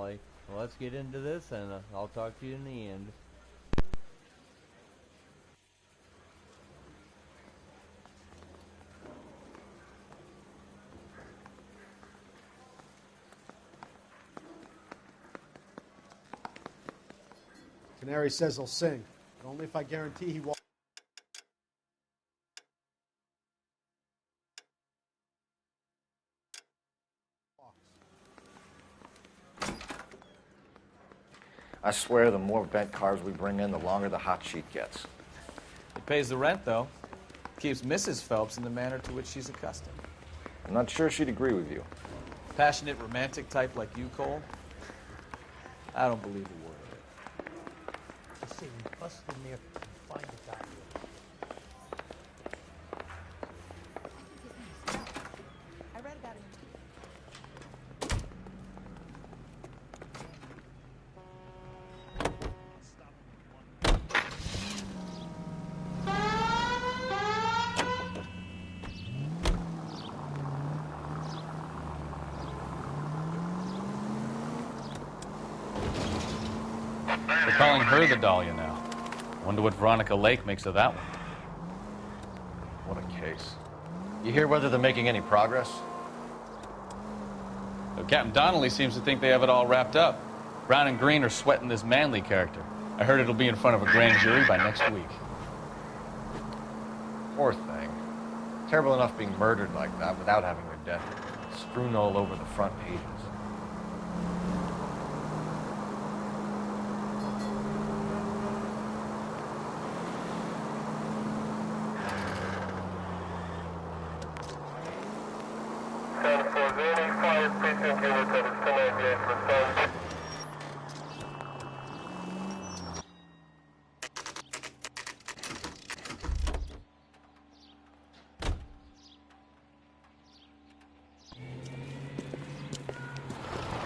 like, well, let's get into this, and I'll talk to you in the end. Canary says he'll sing, but only if I guarantee he won't. I swear the more bent cars we bring in, the longer the hot sheet gets. It pays the rent, though. Keeps Mrs. Phelps in the manner to which she's accustomed. I'm not sure she'd agree with you. Passionate, romantic type like you, Cole? I don't believe a word of it. You see, we busted in there and find the guy. I read about him. They're calling her the Dahlia now. Wonder what Veronica Lake makes of that one. What a case. You hear whether they're making any progress? So Captain Donnelly seems to think they have it all wrapped up. Brown and Green are sweating this Manley character. I heard it'll be in front of a grand jury by next week. Poor thing. Terrible enough being murdered like that without having her death strewn all over the front pages.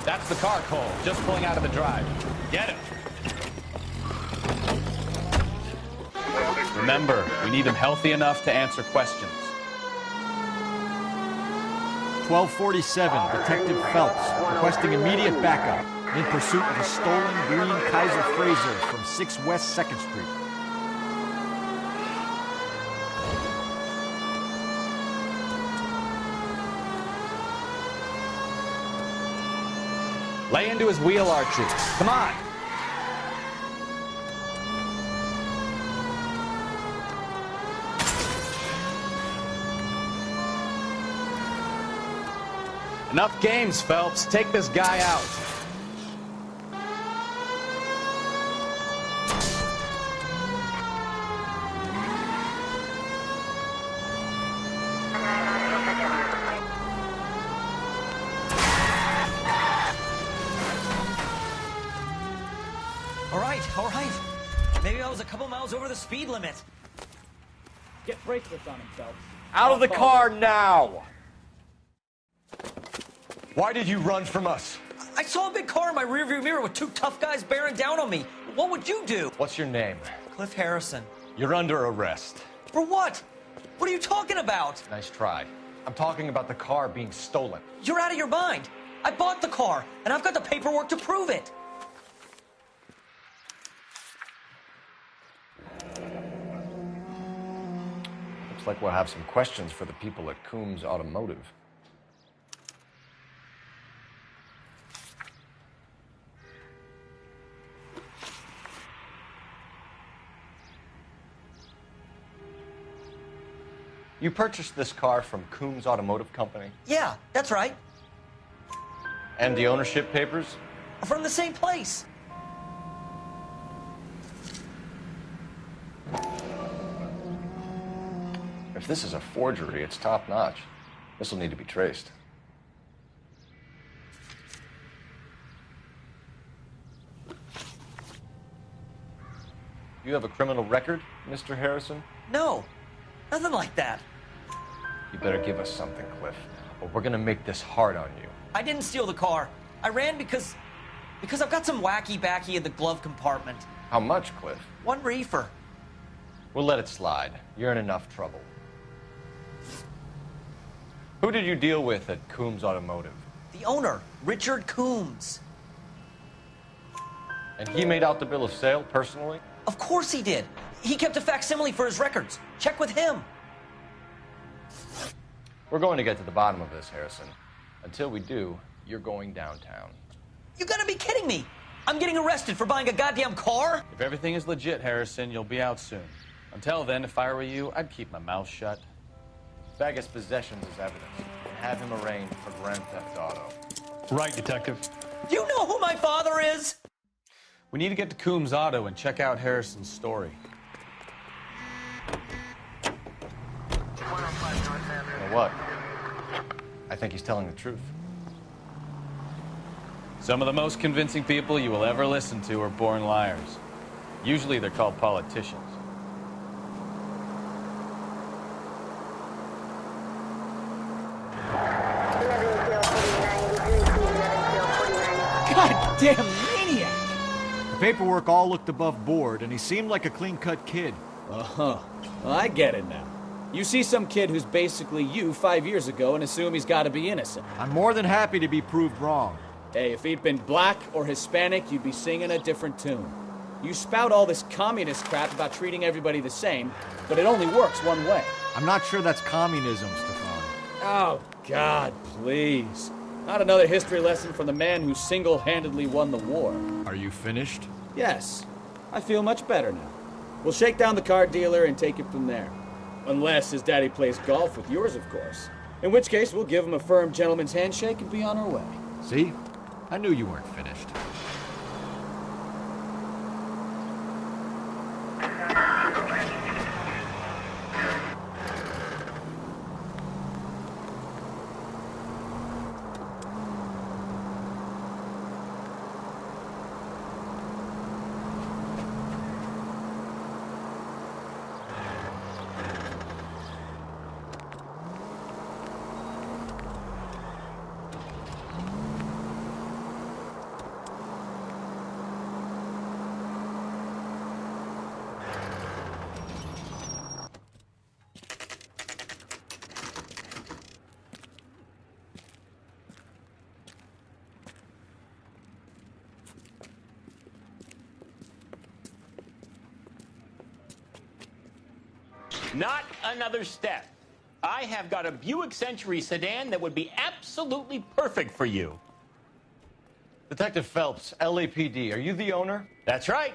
That's the car, Cole. Just pulling out of the drive. Get him. Remember, we need him healthy enough to answer questions. 1247, Detective Phelps, requesting immediate backup in pursuit of a stolen green Kaiser Frazer from 6 West 2nd Street. Lay into his wheel arches. Come on. Enough games, Phelps. Take this guy out. All right. Maybe I was a couple miles over the speed limit. Get bracelets on him, Phelps. Out of the car now! Why did you run from us? I saw a big car in my rearview mirror with 2 tough guys bearing down on me. What would you do? What's your name? Cliff Harrison. You're under arrest. For what? What are you talking about? Nice try. I'm talking about the car being stolen. You're out of your mind. I bought the car, and I've got the paperwork to prove it. Looks like we'll have some questions for the people at Coombs Automotive. You purchased this car from Coombs Automotive Company? Yeah, that's right. And the ownership papers? From the same place. If this is a forgery, it's top-notch. This will need to be traced. You have a criminal record, Mr. Harrison? No, nothing like that. You better give us something, Cliff, or we're gonna make this hard on you. I didn't steal the car. I ran because I've got some wacky backy in the glove compartment. How much, Cliff? 1 reefer. We'll let it slide. You're in enough trouble. Who did you deal with at Coombs Automotive? The owner, Richard Coombs. And he made out the bill of sale personally? Of course he did. He kept a facsimile for his records. Check with him. We're going to get to the bottom of this, Harrison. Until we do, you're going downtown. You gotta be kidding me. I'm getting arrested for buying a goddamn car? If everything is legit, Harrison, you'll be out soon. Until then, if I were you, I'd keep my mouth shut. Bag his possessions as evidence and have him arraigned for Grand Theft Auto. Right, Detective. Do you know who my father is? We need to get to Coombs Auto and check out Harrison's story. Well, what? I think he's telling the truth. Some of the most convincing people you will ever listen to are born liars. Usually they're called politicians. Goddamn maniac! The paperwork all looked above board, and he seemed like a clean-cut kid. Uh-huh. Well, I get it now. You see some kid who's basically you 5 years ago and assume he's got to be innocent. I'm more than happy to be proved wrong. Hey, if he'd been black or Hispanic, you'd be singing a different tune. You spout all this communist crap about treating everybody the same, but it only works one way. I'm not sure that's communism, Stefan. Oh, God, please. Not another history lesson from the man who single-handedly won the war. Are you finished? Yes. I feel much better now. We'll shake down the car dealer and take it from there. Unless his daddy plays golf with yours, of course. In which case, we'll give him a firm gentleman's handshake and be on our way. See? I knew you weren't finished. Not another step. I have got a Buick Century sedan that would be absolutely perfect for you. Detective Phelps, LAPD, are you the owner? That's right.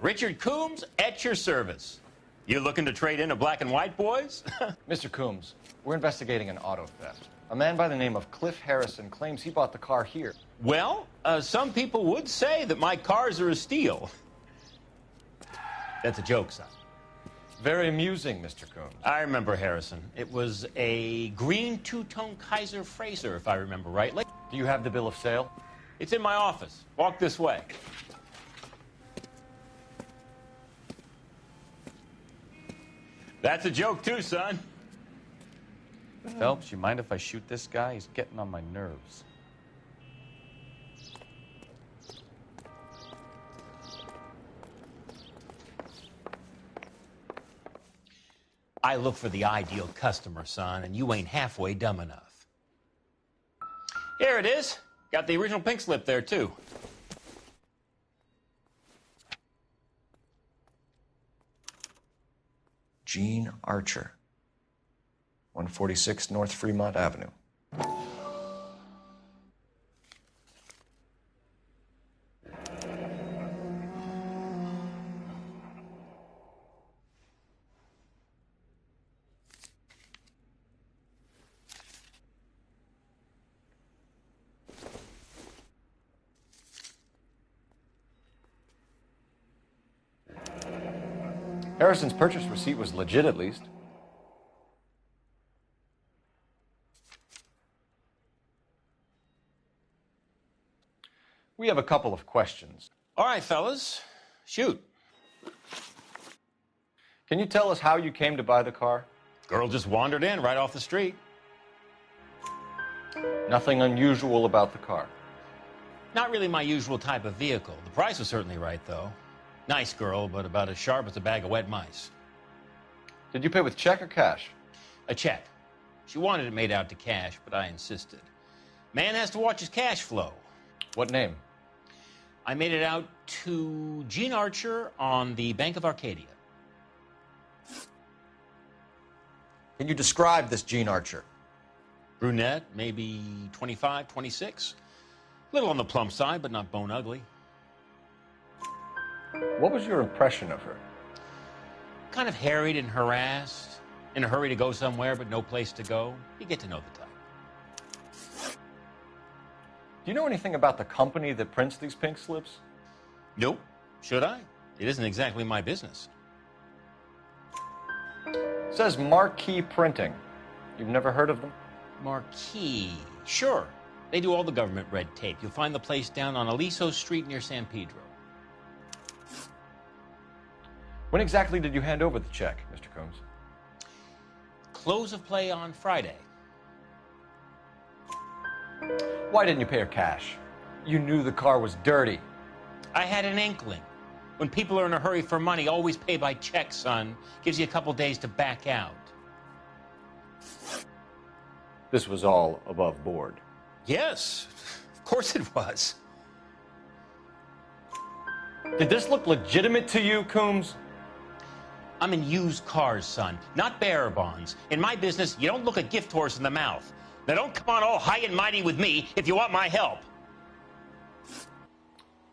Richard Coombs at your service. You looking to trade in a black and white, boys? Mr. Coombs, we're investigating an auto theft. A man by the name of Cliff Harrison claims he bought the car here. Well, some people would say that my cars are a steal. That's a joke, son. Very amusing, Mr. Coombs. I remember Harrison. It was a green two-tone Kaiser Frazer, if I remember rightly. Do you have the bill of sale? It's in my office. Walk this way. That's a joke, too, son. Phelps, you mind if I shoot this guy? He's getting on my nerves. I look for the ideal customer, son, and you ain't halfway dumb enough. Here it is. Got the original pink slip there, too. Gene Archer, 146 North Fremont Avenue. Harrison's purchase receipt was legit, at least. We have a couple of questions. All right, fellas. Shoot. Can you tell us how you came to buy the car? Girl just wandered in right off the street. Nothing unusual about the car. Not really my usual type of vehicle. The price was certainly right, though. Nice girl, but about as sharp as a bag of wet mice. Did you pay with check or cash? A check. She wanted it made out to cash, but I insisted. Man has to watch his cash flow. What name? I made it out to Gene Archer on the Bank of Arcadia. Can you describe this Gene Archer? Brunette, maybe 25, 26. Little on the plump side, but not bone ugly. What was your impression of her? Kind of harried and harassed, in a hurry to go somewhere, but no place to go. You get to know the type. Do you know anything about the company that prints these pink slips? Nope. Should I? It isn't exactly my business. It says Marquee Printing. You've never heard of them? Marquee. Sure. They do all the government red tape. You'll find the place down on Aliso Street near San Pedro. When exactly did you hand over the check, Mr. Combs? Close of play on Friday. Why didn't you pay her cash? You knew the car was dirty. I had an inkling. When people are in a hurry for money, always pay by check, son. Gives you a couple days to back out. This was all above board. Yes, of course it was. Did this look legitimate to you, Coombs? I'm in used cars, son, not bearer bonds. In my business, you don't look a gift horse in the mouth. Now don't come on all high and mighty with me if you want my help.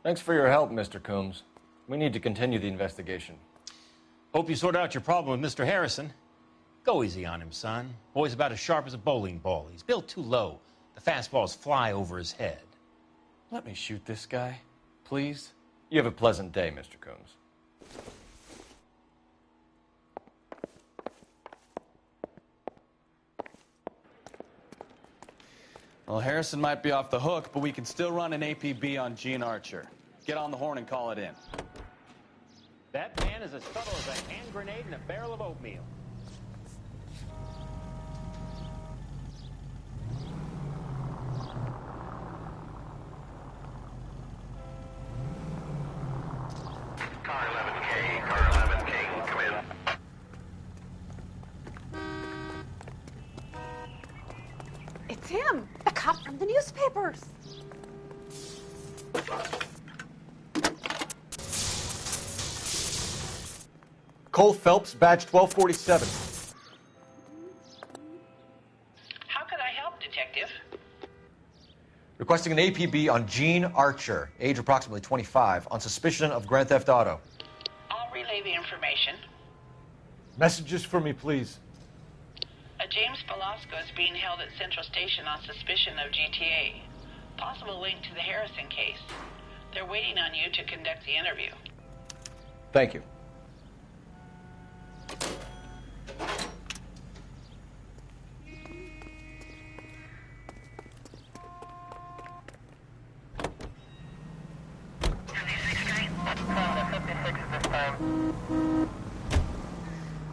Thanks for your help, Mr. Coombs. We need to continue the investigation. Hope you sort out your problem with Mr. Harrison. Go easy on him, son. Boy's about as sharp as a bowling ball. He's built too low. The fastballs fly over his head. Let me shoot this guy, please. You have a pleasant day, Mr. Coombs. Well, Harrison might be off the hook, but we can still run an APB on Gene Archer. Get on the horn and call it in. That man is as subtle as a hand grenade in a barrel of oatmeal. Car 11K, come in. It's him, the cop from the newspapers. Cole Phelps, badge 1247. How can I help, Detective? Requesting an APB on Gene Archer, age approximately 25, on suspicion of Grand Theft Auto. I'll relay the information. Messages for me, please. A James Velasco is being held at Central Station on suspicion of GTA. Possible link to the Harrison case. They're waiting on you to conduct the interview. Thank you.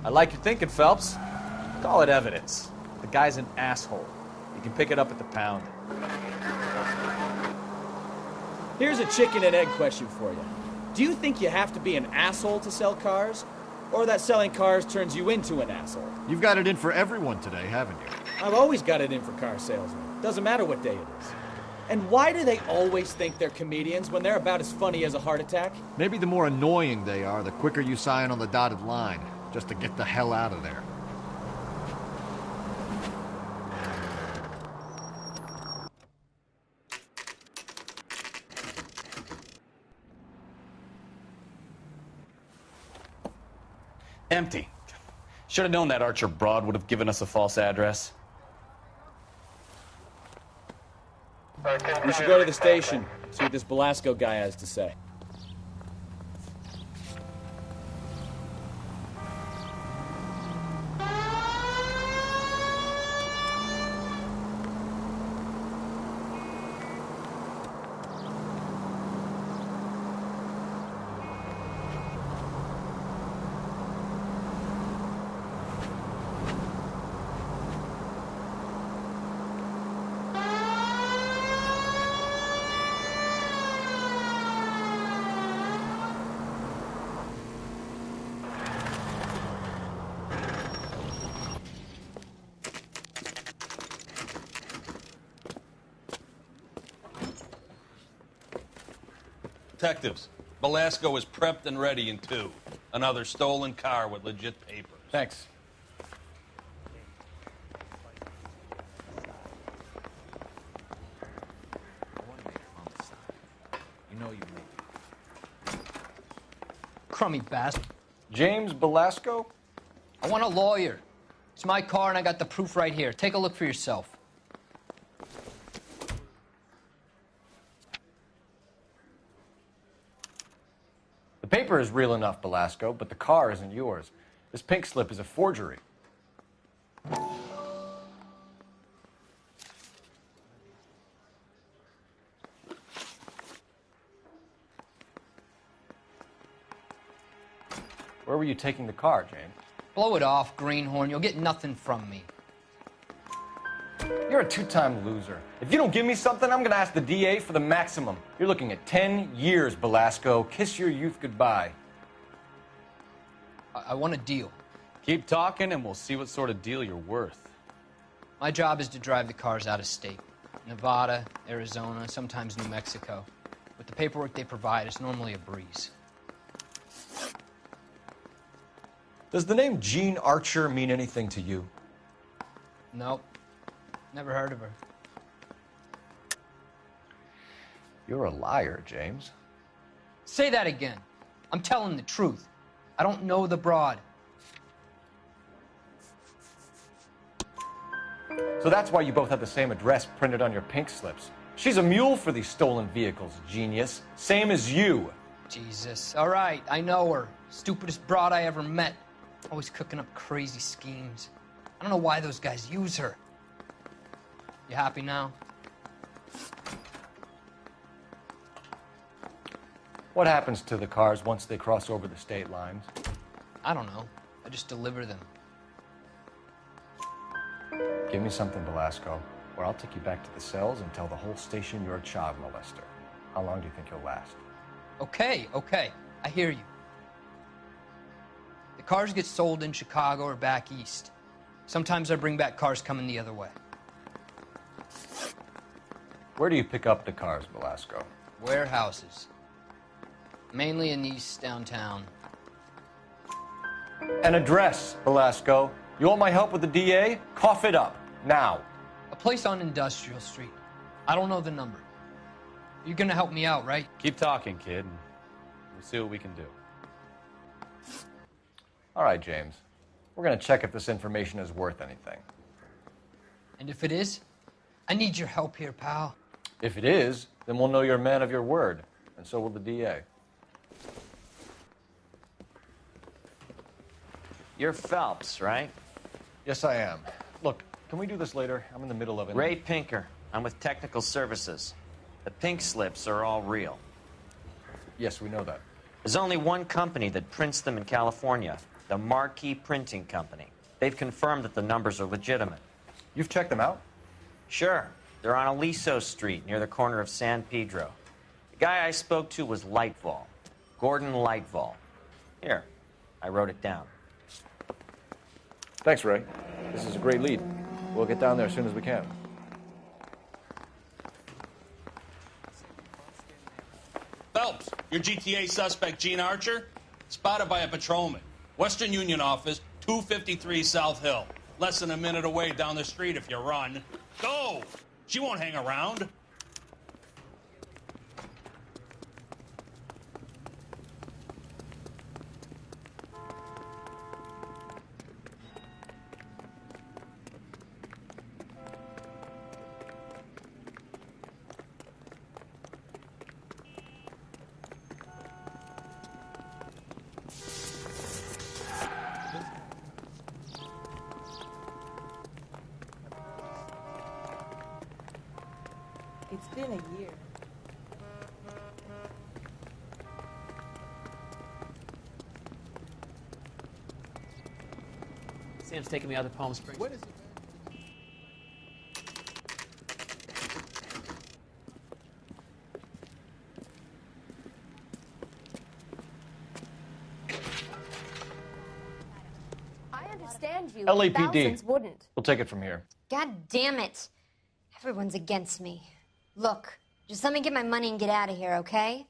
I like your thinking, Phelps. Call it evidence. The guy's an asshole. You can pick it up at the pound. Here's a chicken and egg question for you. Do you think you have to be an asshole to sell cars? Or that selling cars turns you into an asshole? You've got it in for everyone today, haven't you? I've always got it in for car salesmen. Doesn't matter what day it is. And why do they always think they're comedians when they're about as funny as a heart attack? Maybe the more annoying they are, the quicker you sign on the dotted line, just to get the hell out of there. Empty. Should have known that Archer broad would have given us a false address. We should go to the station, see what this Velasco guy has to say. Detectives, Velasco is prepped and ready in 2. Another stolen car with legit papers. Thanks. You know you made it. Crummy bastard. James Velasco? I want a lawyer. It's my car and I got the proof right here. Take a look for yourself. The paper is real enough, Velasco, but the car isn't yours. This pink slip is a forgery. Where were you taking the car, James? Blow it off, greenhorn. You'll get nothing from me. You're a 2-time loser. If you don't give me something, I'm gonna ask the DA for the maximum. You're looking at 10 years, Velasco. Kiss your youth goodbye. I want a deal. Keep talking and we'll see what sort of deal you're worth. My job is to drive the cars out of state. Nevada, Arizona, sometimes New Mexico. With the paperwork they provide, it's normally a breeze. Does the name Jean Archer mean anything to you? Nope. Never heard of her. You're a liar, James. Say that again. I'm telling the truth. I don't know the broad. So that's why you both have the same address printed on your pink slips. She's a mule for these stolen vehicles, genius. Same as you. Jesus. All right, I know her. Stupidest broad I ever met. Always cooking up crazy schemes. I don't know why those guys use her. You happy now? What happens to the cars once they cross over the state lines? I don't know. I just deliver them. Give me something, Velasco, or I'll take you back to the cells and tell the whole station you're a child molester. How long do you think you'll last? Okay. I hear you. The cars get sold in Chicago or back east. Sometimes I bring back cars coming the other way. Where do you pick up the cars, Velasco? Warehouses. Mainly in East downtown. An address, Velasco. You want my help with the DA? Cough it up, now. A place on Industrial Street. I don't know the number. You're gonna help me out, right? Keep talking, kid, and we'll see what we can do. All right, James. We're gonna check if this information is worth anything. And if it is, I need your help here, pal. If it is, then we'll know you're a man of your word, and so will the DA. You're Phelps, right? Yes, I am. Look, can we do this later? I'm in the middle of it. Ray Pinker. I'm with Technical Services. The pink slips are all real. Yes, we know that. There's only one company that prints them in California, the Marquee Printing Company. They've confirmed that the numbers are legitimate. You've checked them out? Sure. They're on Aliso Street, near the corner of San Pedro. The guy I spoke to was Lightval. Gordon Lightval. Here, I wrote it down. Thanks, Ray. This is a great lead. We'll get down there as soon as we can. Phelps, your GTA suspect, Jean Archer, spotted by a patrolman. Western Union office, 253 South Hill. Less than a minute away down the street if you run. Go! She won't hang around. It's been a year. Sam's taking me out to Palm Springs. What is it? I understand you. LAPD. Thousands wouldn't. We'll take it from here. God damn it. Everyone's against me. Look, just let me get my money and get out of here, okay?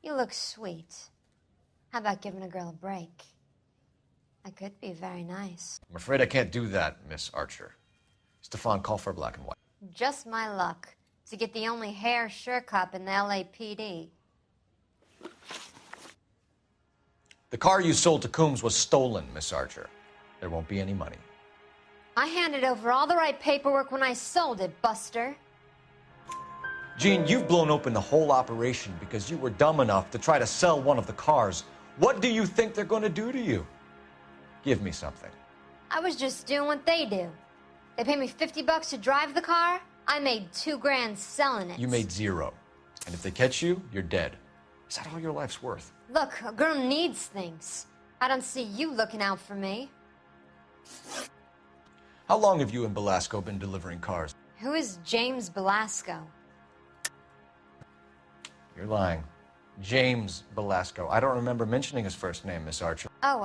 You look sweet. How about giving a girl a break? I could be very nice. I'm afraid I can't do that, Miss Archer. Stefan, call for black and white. Just my luck to get the only hair sure cop in the LAPD. The car you sold to Coombs was stolen, Miss Archer. There won't be any money. I handed over all the right paperwork when I sold it, Buster. Jean, you've blown open the whole operation because you were dumb enough to try to sell one of the cars. What do you think they're going to do to you? Give me something. I was just doing what they do. They paid me $50 to drive the car. I made $2,000 selling it. You made $0. And if they catch you, you're dead. Is that all your life's worth? Look, a girl needs things. I don't see you looking out for me. How long have you and Belasco been delivering cars? Who is James Belasco? You're lying. James Belasco. I don't remember mentioning his first name, Miss Archer. Oh,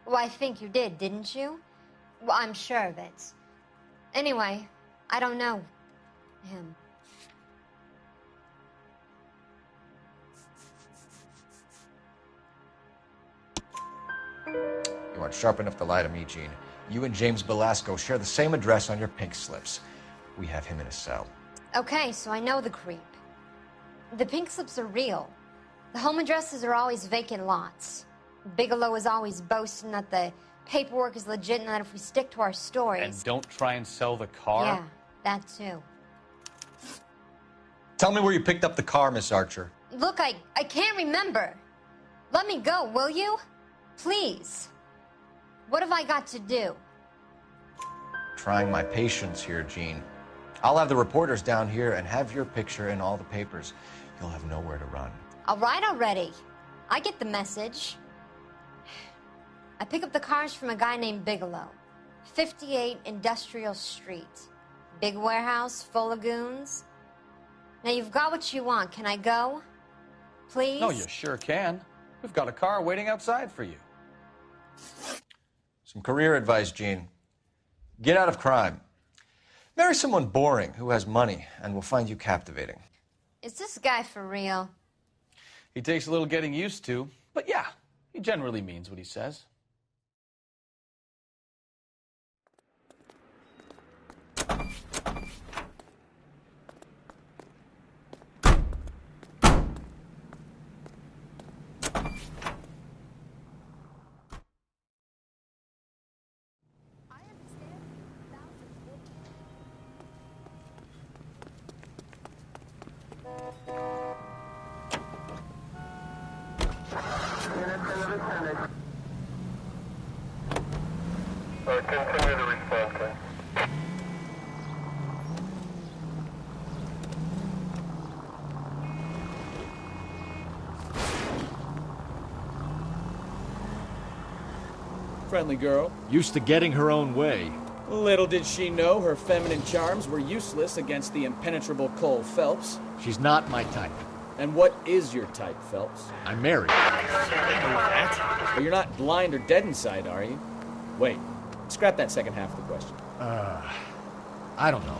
Well, I think you did, didn't you? Well, I'm sure of it. Anyway, I don't know him. You aren't sharp enough to lie to me, Jean. You and James Belasco share the same address on your pink slips. We have him in a cell. Okay, so I know the creep. The pink slips are real. The home addresses are always vacant lots. Bigelow is always boasting that the paperwork is legit and that if we stick to our stories... And don't try and sell the car? Yeah, that too. Tell me where you picked up the car, Miss Archer. Look, I can't remember. Let me go, will you? Please. What have I got to do? Trying my patience here, Jean. I'll have the reporters down here and have your picture in all the papers. You'll have nowhere to run. All right already. I get the message. I pick up the cars from a guy named Bigelow. 58 Industrial Street. Big warehouse, full of goons. Now you've got what you want. Can I go? Please? No, you sure can. We've got a car waiting outside for you. Some career advice, Jean. Get out of crime. Marry someone boring who has money and will find you captivating. Is this guy for real? He takes a little getting used to, but yeah, he generally means what he says. Continue to respond, please. Friendly girl. Used to getting her own way. Little did she know her feminine charms were useless against the impenetrable Cole Phelps. She's not my type. And what is your type, Phelps? I'm married. But you're not blind or dead inside, are you? Wait, scrap that second half of the question. I don't know.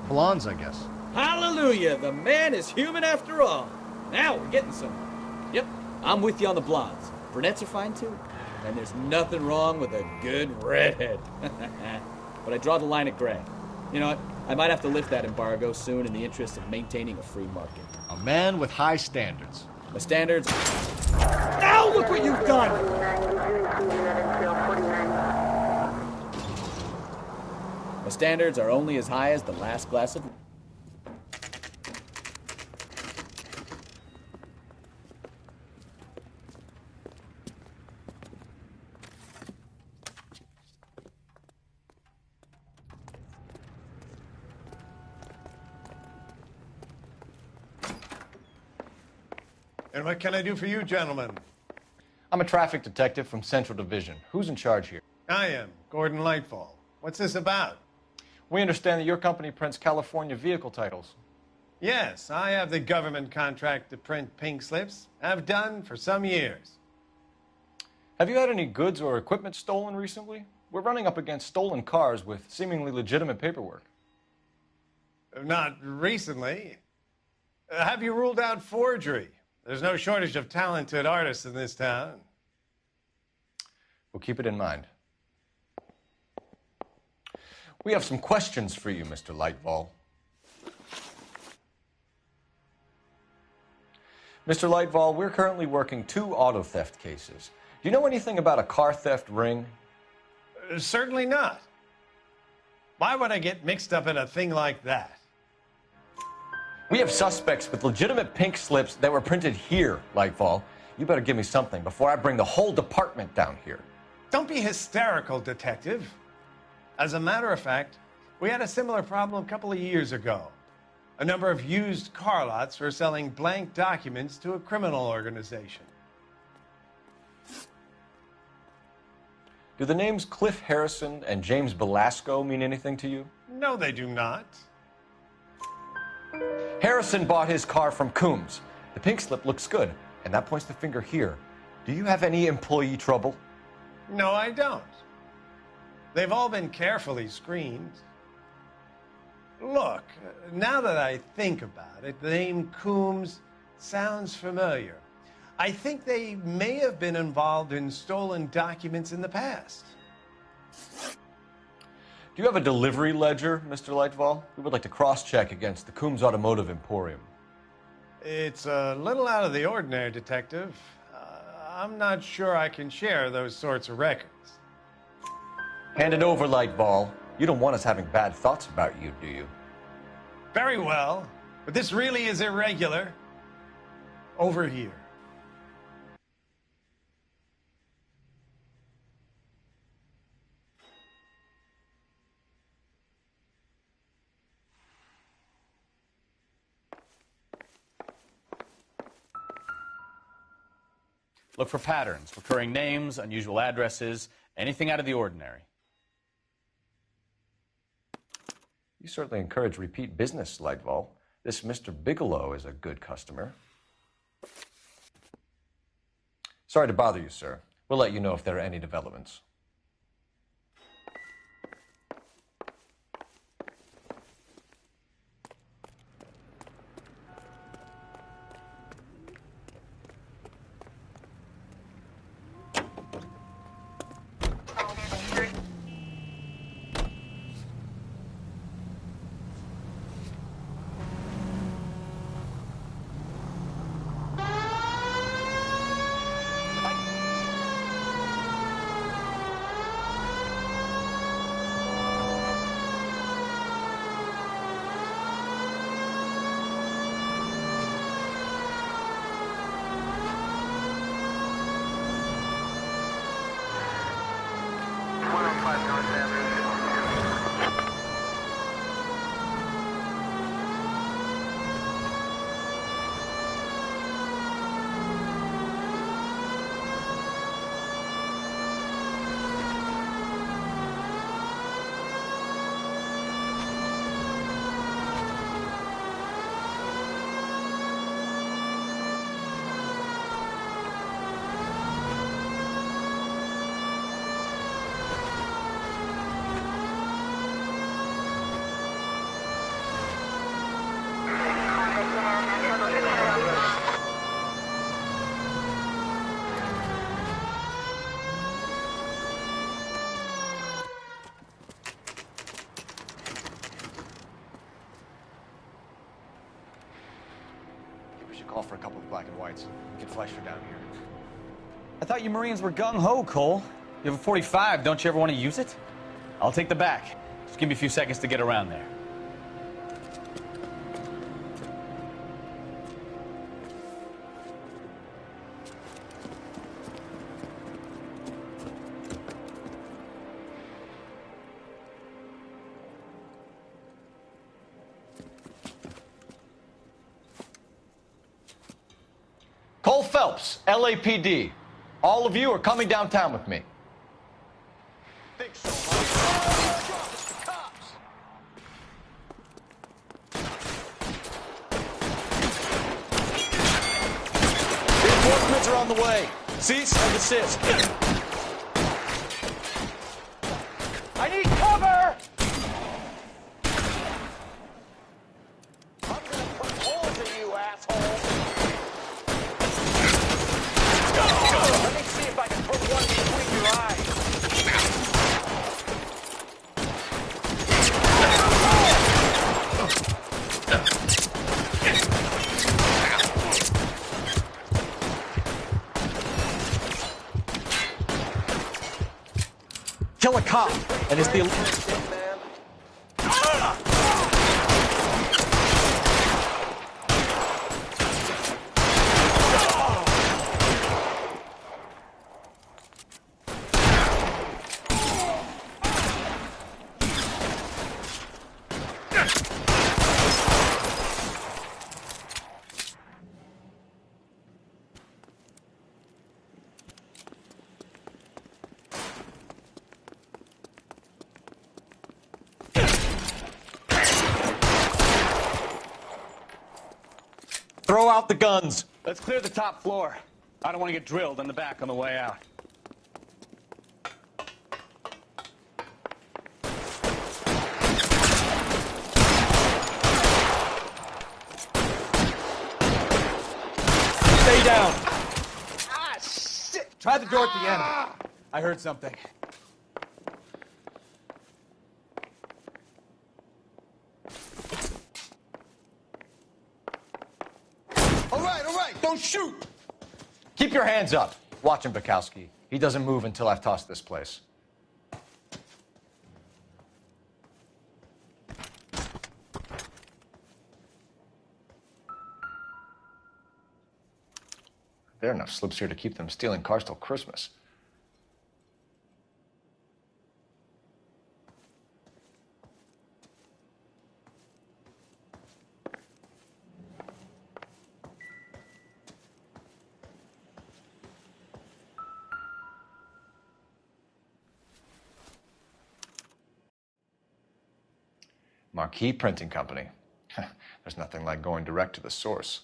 Blondes, I guess. Hallelujah! The man is human after all. Now we're getting somewhere. Yep, I'm with you on the blondes. Brunettes are fine too. And there's nothing wrong with a good redhead. But I draw the line at gray. You know what? I might have to lift that embargo soon in the interest of maintaining a free market. A man with high standards. The standards... Now look what you've done! The standards are only as high as the last glass of... And what can I do for you, gentlemen? I'm a traffic detective from Central Division. Who's in charge here? I am, Gordon Lightfall. What's this about? We understand that your company prints California vehicle titles. Yes, I have the government contract to print pink slips. I've done for some years. Have you had any goods or equipment stolen recently? We're running up against stolen cars with seemingly legitimate paperwork. Not recently. Have you ruled out forgery? There's no shortage of talented artists in this town. We'll keep it in mind. We have some questions for you, Mr. Lightfall. Mr. Lightfall, we're currently working 2 auto theft cases. Do you know anything about a car theft ring? Certainly not. Why would I get mixed up in a thing like that? We have suspects with legitimate pink slips that were printed here, Lightfall. You better give me something before I bring the whole department down here. Don't be hysterical, Detective. As a matter of fact, we had a similar problem a couple of years ago. A number of used car lots were selling blank documents to a criminal organization. Do the names Cliff Harrison and James Belasco mean anything to you? No, they do not. Harrison bought his car from Coombs. The pink slip looks good, and that points the finger here. Do you have any employee trouble? No, I don't. They've all been carefully screened. Look, now that I think about it, the name Coombs sounds familiar. I think they may have been involved in stolen documents in the past. Do you have a delivery ledger, Mr. Lightfall? We would like to cross-check against the Coombs Automotive Emporium. It's a little out of the ordinary, Detective. I'm not sure I can share those sorts of records. Hand it over, Lightfall. You don't want us having bad thoughts about you, do you? Very well, but this really is irregular. Over here. Look for patterns, recurring names, unusual addresses, anything out of the ordinary. You certainly encourage repeat business, Lightfall. This Mr. Bigelow is a good customer. Sorry to bother you, sir. We'll let you know if there are any developments. Call for a couple of black and whites. Get Fleischer down here. I thought you Marines were gung-ho, Cole. You have a 45. Don't you ever want to use it? I'll take the back. Just give me a few seconds to get around there. Cole Phelps, LAPD. All of you are coming downtown with me. Think so, huh? It's the cops! Reinforcements are on the way. Cease and desist. I need cover! I'm gonna put holes in you, asshole! kill a cop, and it's the... Throw out the guns. Let's clear the top floor. I don't want to get drilled in the back on the way out. Stay down. Ah, shit. Try the door at the end. I heard something. All right, don't shoot! Keep your hands up. Watch him, Bukowski. He doesn't move until I've tossed this place. There are enough slips here to keep them stealing cars till Christmas. Marquee Printing Company. There's nothing like going direct to the source.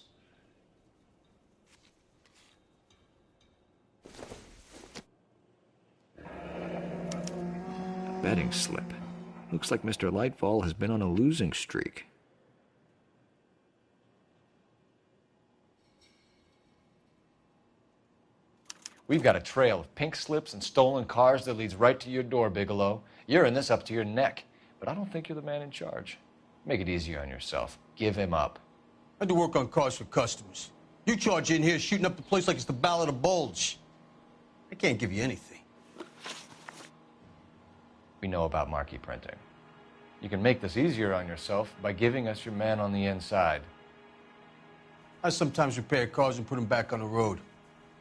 A betting slip. Looks like Mr. Lightfall has been on a losing streak. We've got a trail of pink slips and stolen cars that leads right to your door, Bigelow. You're in this up to your neck. But I don't think you're the man in charge. Make it easier on yourself. Give him up. I do work on cars for customers. You charge in here shooting up the place like it's the Ballad of Bulge. I can't give you anything. We know about Marquee Printing. You can make this easier on yourself by giving us your man on the inside. I sometimes repair cars and put them back on the road.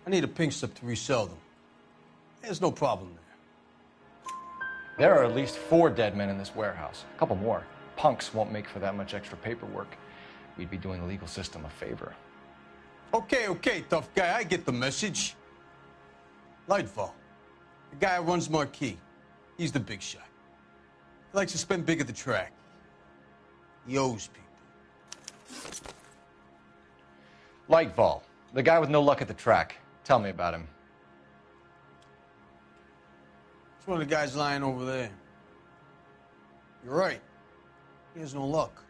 I need a pink slip to resell them. There's no problem there. There are at least 4 dead men in this warehouse. A couple more. Punks won't make for that much extra paperwork. We'd be doing the legal system a favor. Okay, tough guy. I get the message. Lightfall, the guy who runs Marquee. He's the big shot. He likes to spend big at the track. He owes people. Lightfall, the guy with no luck at the track. Tell me about him. It's one of the guys lying over there. You're right. He has no luck.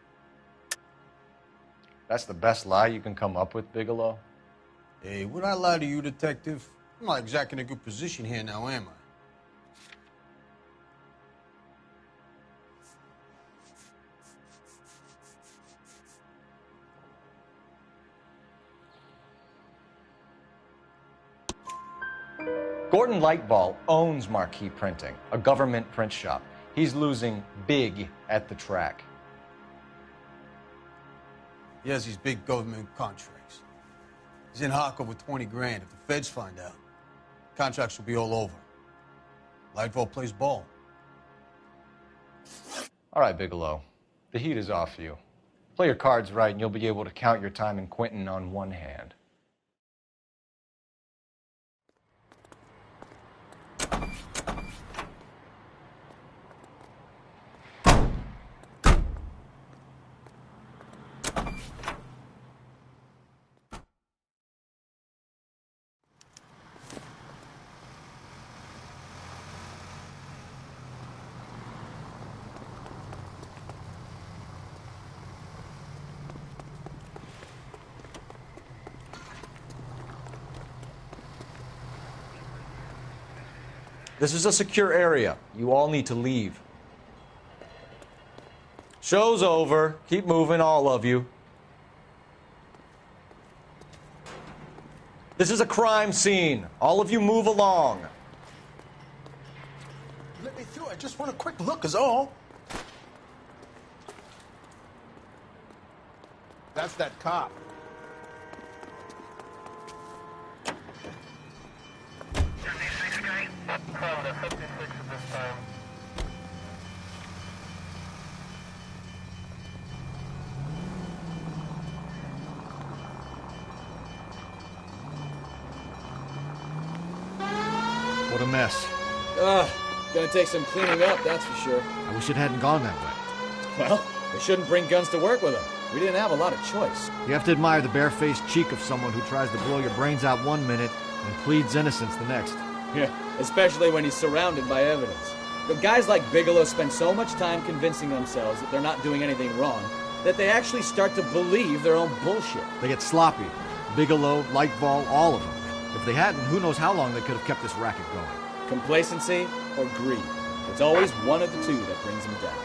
That's the best lie you can come up with, Bigelow? Hey, would I lie to you, detective? I'm not exactly in a good position here now, am I? Gordon Lightfall owns Marquee Printing, a government print shop. He's losing big at the track. He has these big government contracts. He's in hock over 20 grand. If the feds find out, contracts will be all over. Lightfall plays ball. All right, Bigelow. The heat is off you. Play your cards right and you'll be able to count your time in Quentin on one hand. This is a secure area. You all need to leave. Show's over. Keep moving, all of you. This is a crime scene. All of you move along. Let me through. I just want a quick look is all. That's that cop. What a mess. Gonna take some cleaning up, that's for sure. I wish it hadn't gone that way. Well, they shouldn't bring guns to work with them. We didn't have a lot of choice. You have to admire the barefaced cheek of someone who tries to blow your brains out one minute and pleads innocence the next. Yeah, especially when he's surrounded by evidence. But guys like Bigelow spend so much time convincing themselves that they're not doing anything wrong that they actually start to believe their own bullshit. They get sloppy. Bigelow, Lightball, all of them. If they hadn't, who knows how long they could have kept this racket going. Complacency or greed. It's always one of the two that brings them down.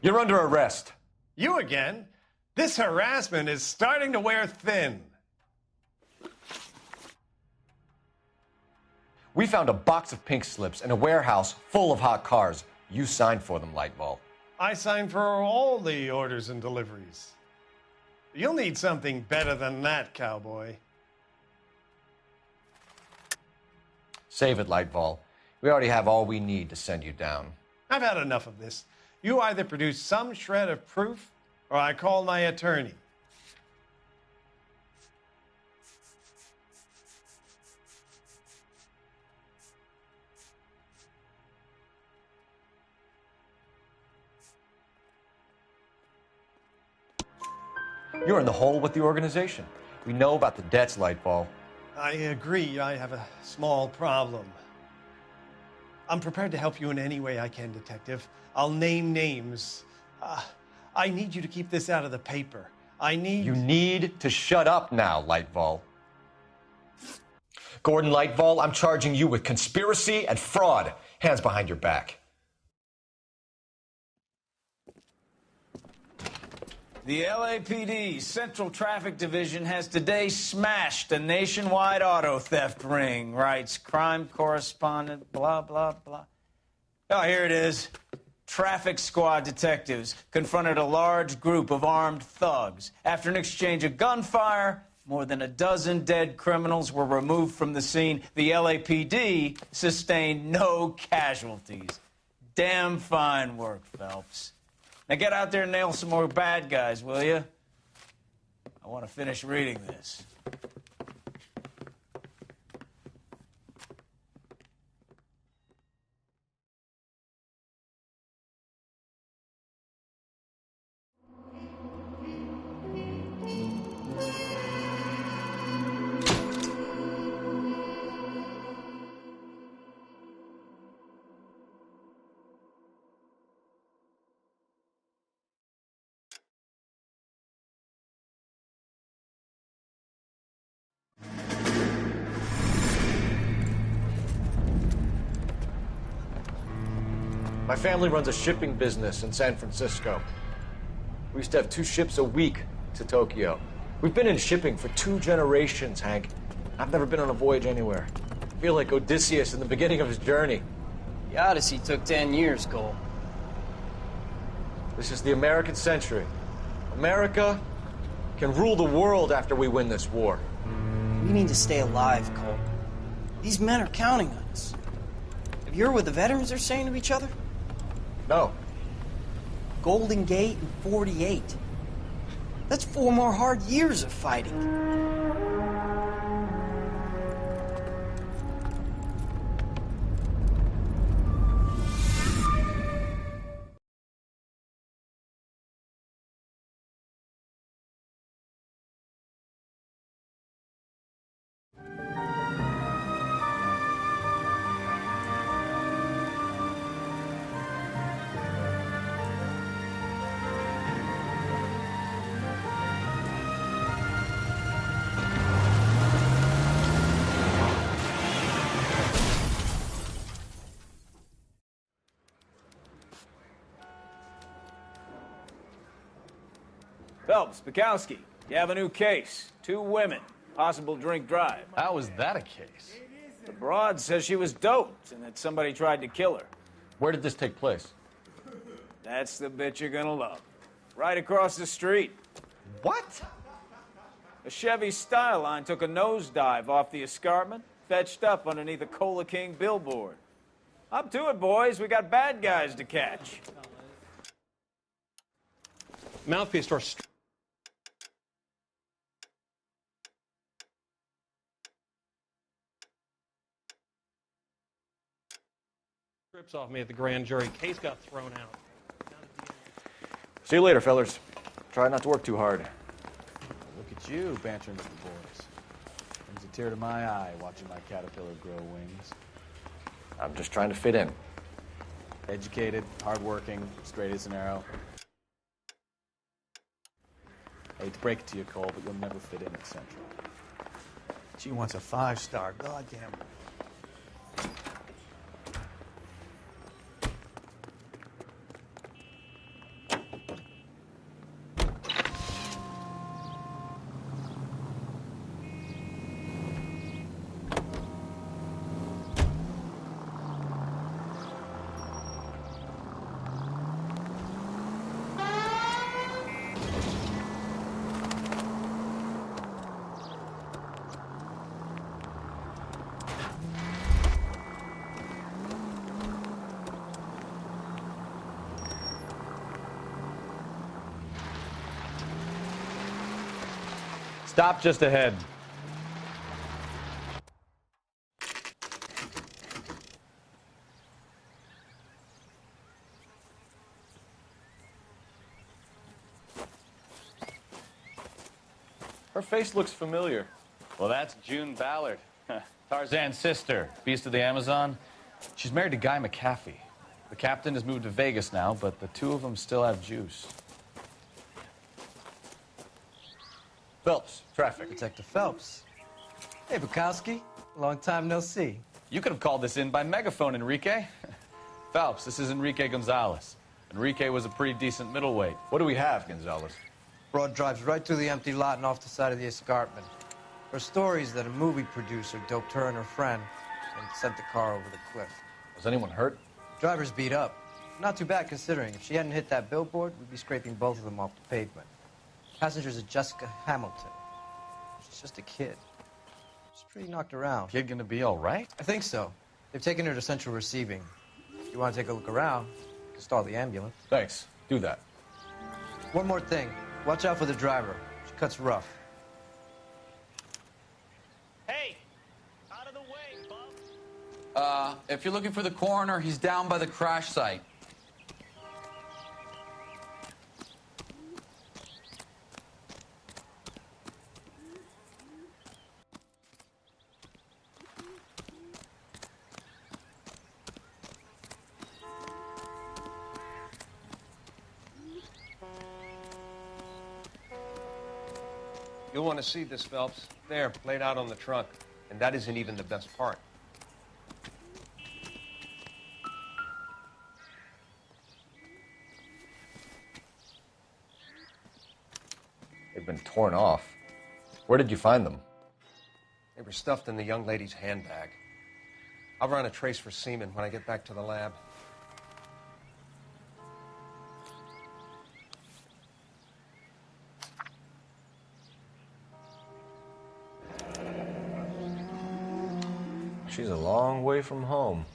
You're under arrest. You again? This harassment is starting to wear thin. We found a box of pink slips in a warehouse full of hot cars. You signed for them, Lightball. I signed for all the orders and deliveries. You'll need something better than that, cowboy. Save it, Lightball. We already have all we need to send you down. I've had enough of this. You either produce some shred of proof, or I call my attorney. You're in the hole with the organization. We know about the debts, Lightball. I agree. I have a small problem. I'm prepared to help you in any way I can, Detective. I'll name names. I need you to keep this out of the paper. You need to shut up now, Lightball. Gordon Lightball, I'm charging you with conspiracy and fraud. Hands behind your back. The LAPD Central Traffic Division has today smashed a nationwide auto theft ring, writes crime correspondent, blah, blah, blah. Oh, here it is. Traffic squad detectives confronted a large group of armed thugs. After an exchange of gunfire, more than a dozen dead criminals were removed from the scene. The LAPD sustained no casualties. Damn fine work, Phelps. Now get out there and nail some more bad guys, will you? I want to finish reading this. My family runs a shipping business in San Francisco. We used to have 2 ships a week to Tokyo. We've been in shipping for 2 generations, Hank. I've never been on a voyage anywhere. I feel like Odysseus in the beginning of his journey. The Odyssey took 10 years, Cole. This is the American century. America can rule the world after we win this war. We need to stay alive, Cole. These men are counting on us. Have you heard what the veterans are saying to each other? No. Golden Gate and 48. That's 4 more hard years of fighting. Phelps, Bukowski, you have a new case. 2 women, possible drink drive. How is that a case? The broad says she was doped and that somebody tried to kill her. Where did this take place? That's the bit you're gonna love. Right across the street. What? A Chevy Styline took a nosedive off the escarpment, fetched up underneath a Cola King billboard. Up to it, boys. We got bad guys to catch. Mouthpiece store. Strips off me at the grand jury. Case got thrown out. See you later, fellers. Try not to work too hard. Look at you bantering with the boys. Brings a tear to my eye watching my caterpillar grow wings. I'm just trying to fit in. Educated, hardworking, straight as an arrow. I hate to break it to you, Cole, but you'll never fit in at Central. She wants a 5-star. Goddamn. Stop just ahead. Her face looks familiar. Well, that's June Ballard, Tarzan's sister, beast of the Amazon. She's married to Guy McAfee. The captain has moved to Vegas now, but the 2 of them still have juice. Phelps, traffic. Detective Phelps. Hey, Bukowski. Long time no see. You could have called this in by megaphone, Enrique. Phelps, this is Enrique Gonzalez. Enrique was a pretty decent middleweight. What do we have, Gonzalez? Broad drives right through the empty lot and off the side of the escarpment. Her story is that a movie producer doped her and her friend and sent the car over the cliff. Was anyone hurt? Driver's beat up. Not too bad considering. If she hadn't hit that billboard, we'd be scraping both of them off the pavement. Passenger's a Jessica Hamilton. She's just a kid. She's pretty knocked around. Kid gonna be all right? I think so. They've taken her to Central Receiving. If you want to take a look around, you can stall the ambulance. Thanks. Do that. One more thing. Watch out for the driver. She cuts rough. Hey! Out of the way, bub. If you're looking for the coroner, he's down by the crash site. You'll want to see this, Phelps. There, laid out on the trunk. And that isn't even the best part. They've been torn off. Where did you find them? They were stuffed in the young lady's handbag. I'll run a trace for semen when I get back to the lab. She's a long way from home.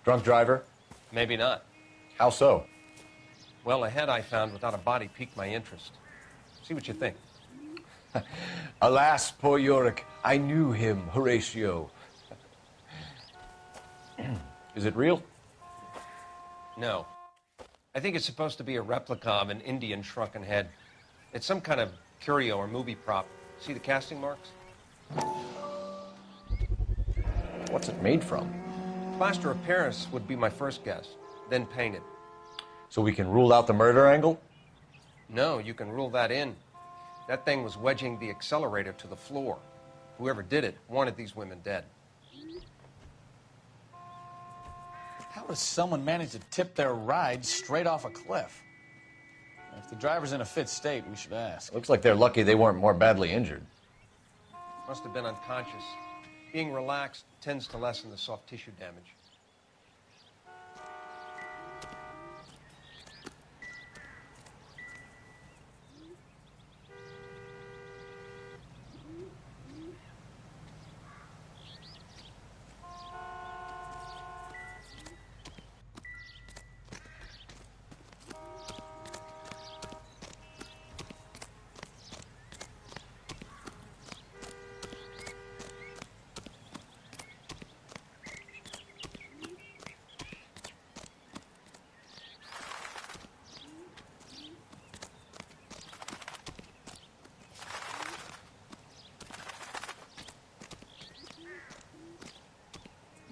Drunk driver? Maybe not. How so? Well, a head I found without a body piqued my interest. See what you think. Alas, poor Yorick, I knew him, Horatio. Is it real? No. I think it's supposed to be a replica of an Indian shrunken head. It's some kind of curio or movie prop. See the casting marks? What's it made from? Plaster of Paris would be my first guess, then painted. So we can rule out the murder angle? No, you can rule that in. That thing was wedging the accelerator to the floor. Whoever did it wanted these women dead. How does someone manage to tip their ride straight off a cliff? If the driver's in a fit state, we should ask. Looks like they're lucky they weren't more badly injured. Must have been unconscious. Being relaxed tends to lessen the soft tissue damage.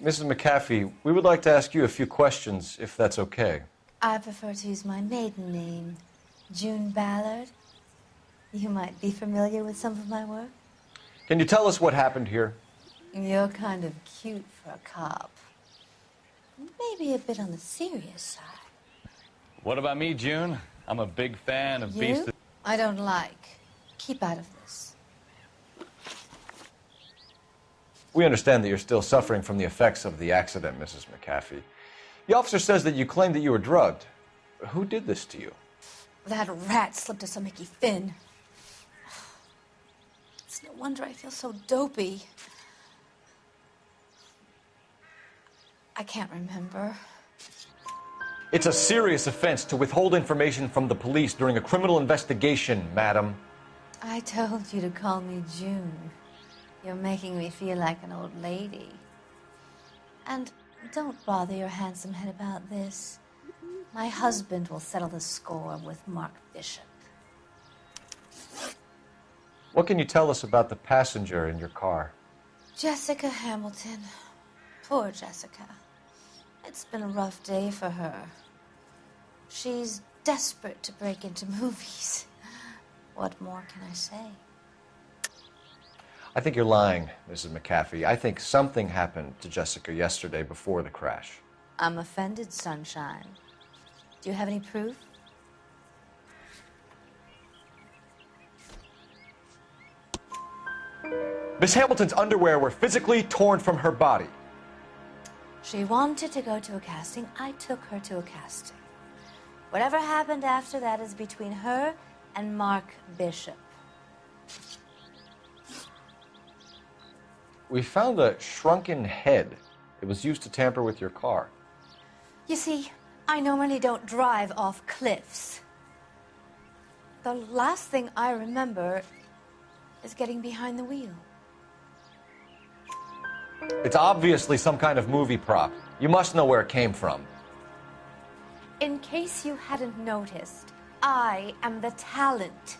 Mrs. McAfee, we would like to ask you a few questions, if that's okay. I prefer to use my maiden name, June Ballard. You might be familiar with some of my work. Can you tell us what happened here? You're kind of cute for a cop. Maybe a bit on the serious side. What about me, June? I'm a big fan of Beast. I don't like. Keep out of this. We understand that you're still suffering from the effects of the accident, Mrs. McAfee. The officer says that you claimed that you were drugged. Who did this to you? That rat slipped us a Mickey Finn. It's no wonder I feel so dopey. I can't remember. It's a serious offense to withhold information from the police during a criminal investigation, madam. I told you to call me June. You're making me feel like an old lady. And don't bother your handsome head about this. My husband will settle the score with Mark Bishop. What can you tell us about the passenger in your car? Jessica Hamilton. Poor Jessica. It's been a rough day for her. She's desperate to break into movies. What more can I say? I think you're lying, Mrs. McAfee. I think something happened to Jessica yesterday before the crash. I'm offended, Sunshine. Do you have any proof? Miss Hamilton's underwear were physically torn from her body. She wanted to go to a casting. I took her to a casting. Whatever happened after that is between her and Mark Bishop. We found a shrunken head. It was used to tamper with your car. You see, I normally don't drive off cliffs. The last thing I remember is getting behind the wheel. It's obviously some kind of movie prop. You must know where it came from. In case you hadn't noticed, I am the talent.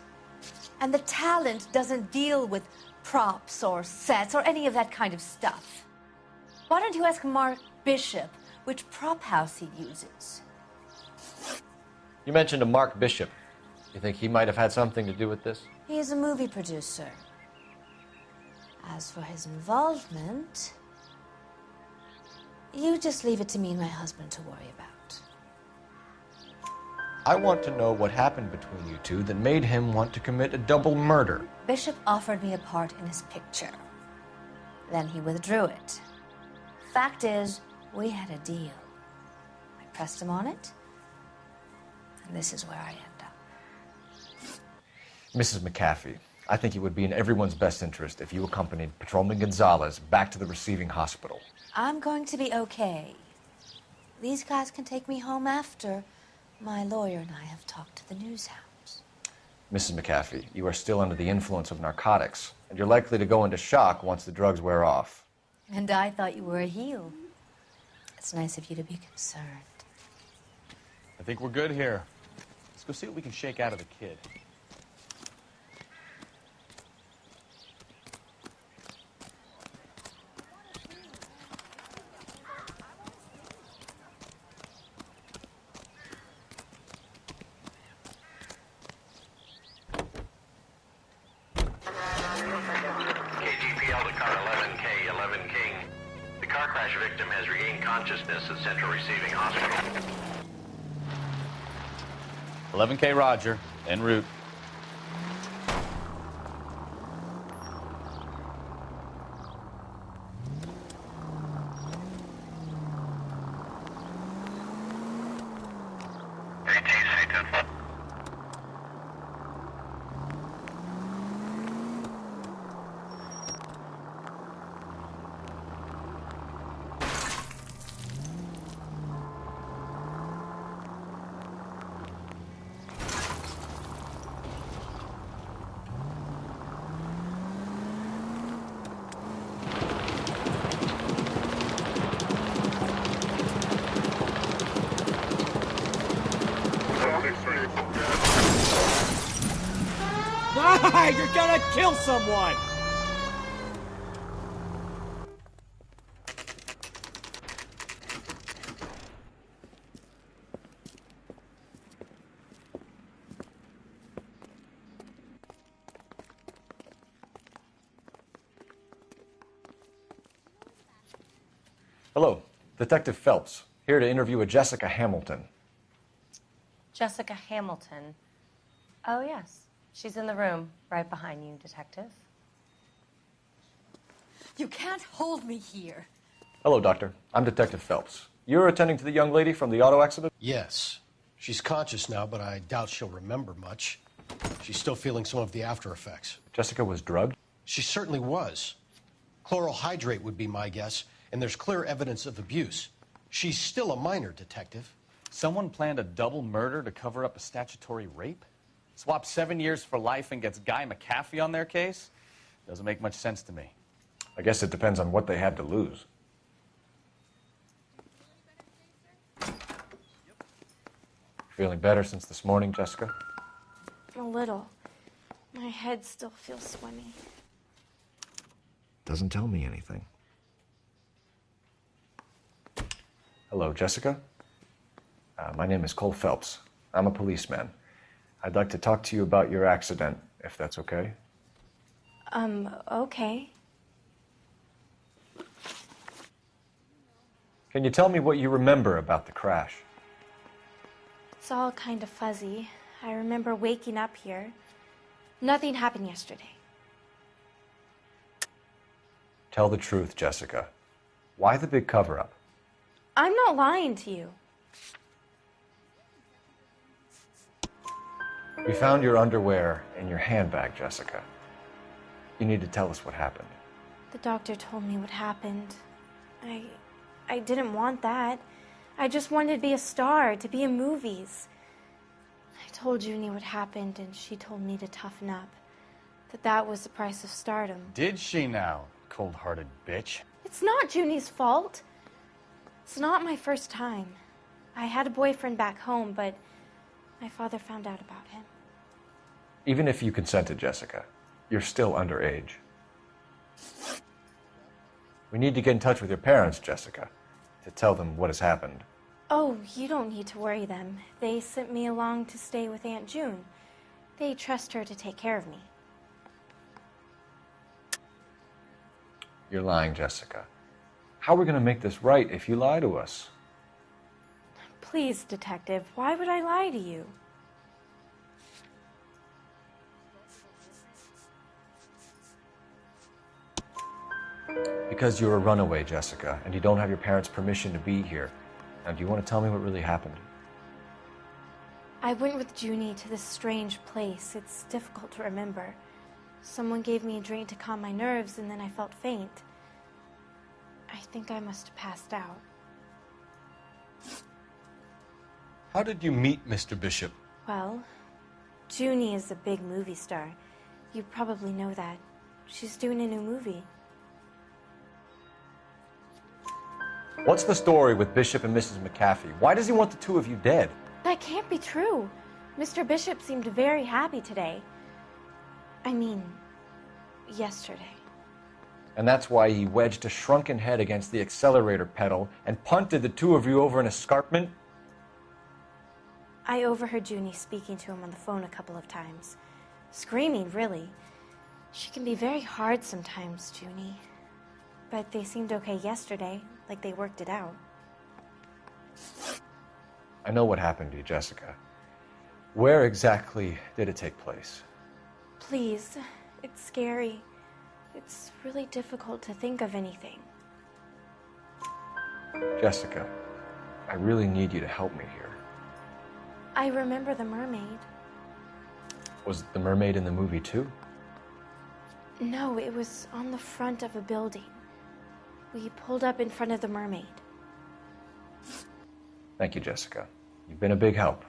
And the talent doesn't deal with props or sets or any of that kind of stuff. Why don't you ask Mark Bishop which prop house he uses? You mentioned a Mark Bishop. You think he might have had something to do with this? He is a movie producer. As for his involvement, you just leave it to me and my husband to worry about. I want to know what happened between you two that made him want to commit a double murder. Bishop offered me a part in his picture. Then he withdrew it. Fact is, we had a deal. I pressed him on it, and this is where I end up. Mrs. McAfee, I think it would be in everyone's best interest if you accompanied Patrolman Gonzalez back to the receiving hospital. I'm going to be okay. These guys can take me home after. My lawyer and I have talked to the news hounds. Mrs. McAfee, you are still under the influence of narcotics, and you're likely to go into shock once the drugs wear off. And I thought you were a heel. It's nice of you to be concerned. I think we're good here. Let's go see what we can shake out of the kid. consciousness at Central Receiving Hospital. 11K Roger, en route. Ah, you're gonna kill someone! Hello, Detective Phelps, here to interview a Jessica Hamilton. Jessica Hamilton. Oh, yes. She's in the room, right behind you, Detective. You can't hold me here. Hello, Doctor. I'm Detective Phelps. You're attending to the young lady from the auto accident? Yes. She's conscious now, but I doubt she'll remember much. She's still feeling some of the after effects. Jessica was drugged? She certainly was. Chloral hydrate would be my guess, and there's clear evidence of abuse. She's still a minor, Detective. Someone planned a double murder to cover up a statutory rape? Swap 7 years for life and gets Guy McAfee on their case? Doesn't make much sense to me. I guess it depends on what they had to lose. Feeling better since this morning, Jessica? A little. My head still feels swimmy. Doesn't tell me anything. Hello, Jessica. My name is Cole Phelps. I'm a policeman. I'd like to talk to you about your accident, if that's okay. Okay. Can you tell me what you remember about the crash? It's all kind of fuzzy. I remember waking up here. Nothing happened yesterday. Tell the truth, Jessica. Why the big cover-up? I'm not lying to you. We found your underwear in your handbag, Jessica. You need to tell us what happened. The doctor told me what happened. I didn't want that. I just wanted to be a star, to be in movies. I told Junie what happened, and she told me to toughen up. That was the price of stardom. Did she now, cold-hearted bitch? It's not Junie's fault. It's not my first time. I had a boyfriend back home, but my father found out about him. Even if you consented, Jessica, you're still underage. We need to get in touch with your parents, Jessica, to tell them what has happened. Oh, you don't need to worry them. They sent me along to stay with Aunt June. They trust her to take care of me. You're lying, Jessica. How are we going to make this right if you lie to us? Please, Detective, why would I lie to you? Because you're a runaway, Jessica, and you don't have your parents' permission to be here. Now, do you want to tell me what really happened? I went with Junie to this strange place. It's difficult to remember. Someone gave me a drink to calm my nerves, and then I felt faint. I think I must have passed out. How did you meet Mr. Bishop? Well, Junie is a big movie star. You probably know that. She's doing a new movie. What's the story with Bishop and Mrs. McAfee? Why does he want the two of you dead? That can't be true. Mr. Bishop seemed very happy today. I mean, yesterday. And that's why he wedged a shrunken head against the accelerator pedal and punted the two of you over an escarpment? I overheard Junie speaking to him on the phone a couple of times. Screaming, really. She can be very hard sometimes, Junie. But they seemed okay yesterday, like they worked it out. I know what happened to you, Jessica. Where exactly did it take place? Please, it's scary. It's really difficult to think of anything. Jessica, I really need you to help me here. I remember the mermaid. Was the mermaid in the movie too? No, it was on the front of a building. We pulled up in front of the mermaid. Thank you, Jessica. You've been a big help.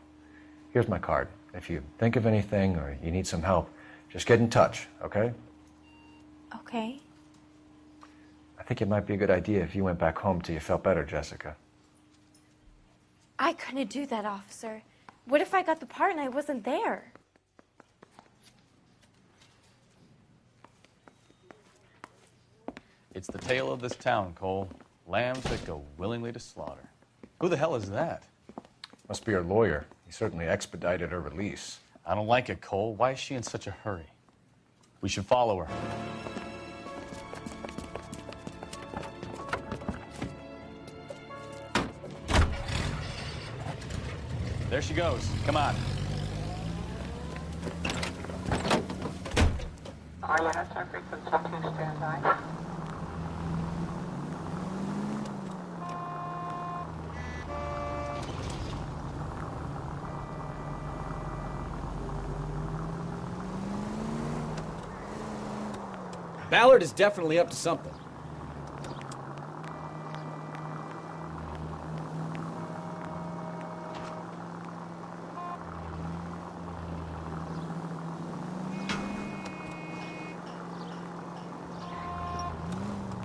Here's my card. If you think of anything or you need some help, just get in touch, okay? Okay. I think it might be a good idea if you went back home till you felt better, Jessica. I couldn't do that, officer. What if I got the part and I wasn't there? It's the tale of this town, Cole. Lambs that go willingly to slaughter. Who the hell is that? Must be her lawyer. He certainly expedited her release. I don't like it, Cole. Why is she in such a hurry? We should follow her. There she goes. Come on. Island traffic consulting standby. Ballard is definitely up to something.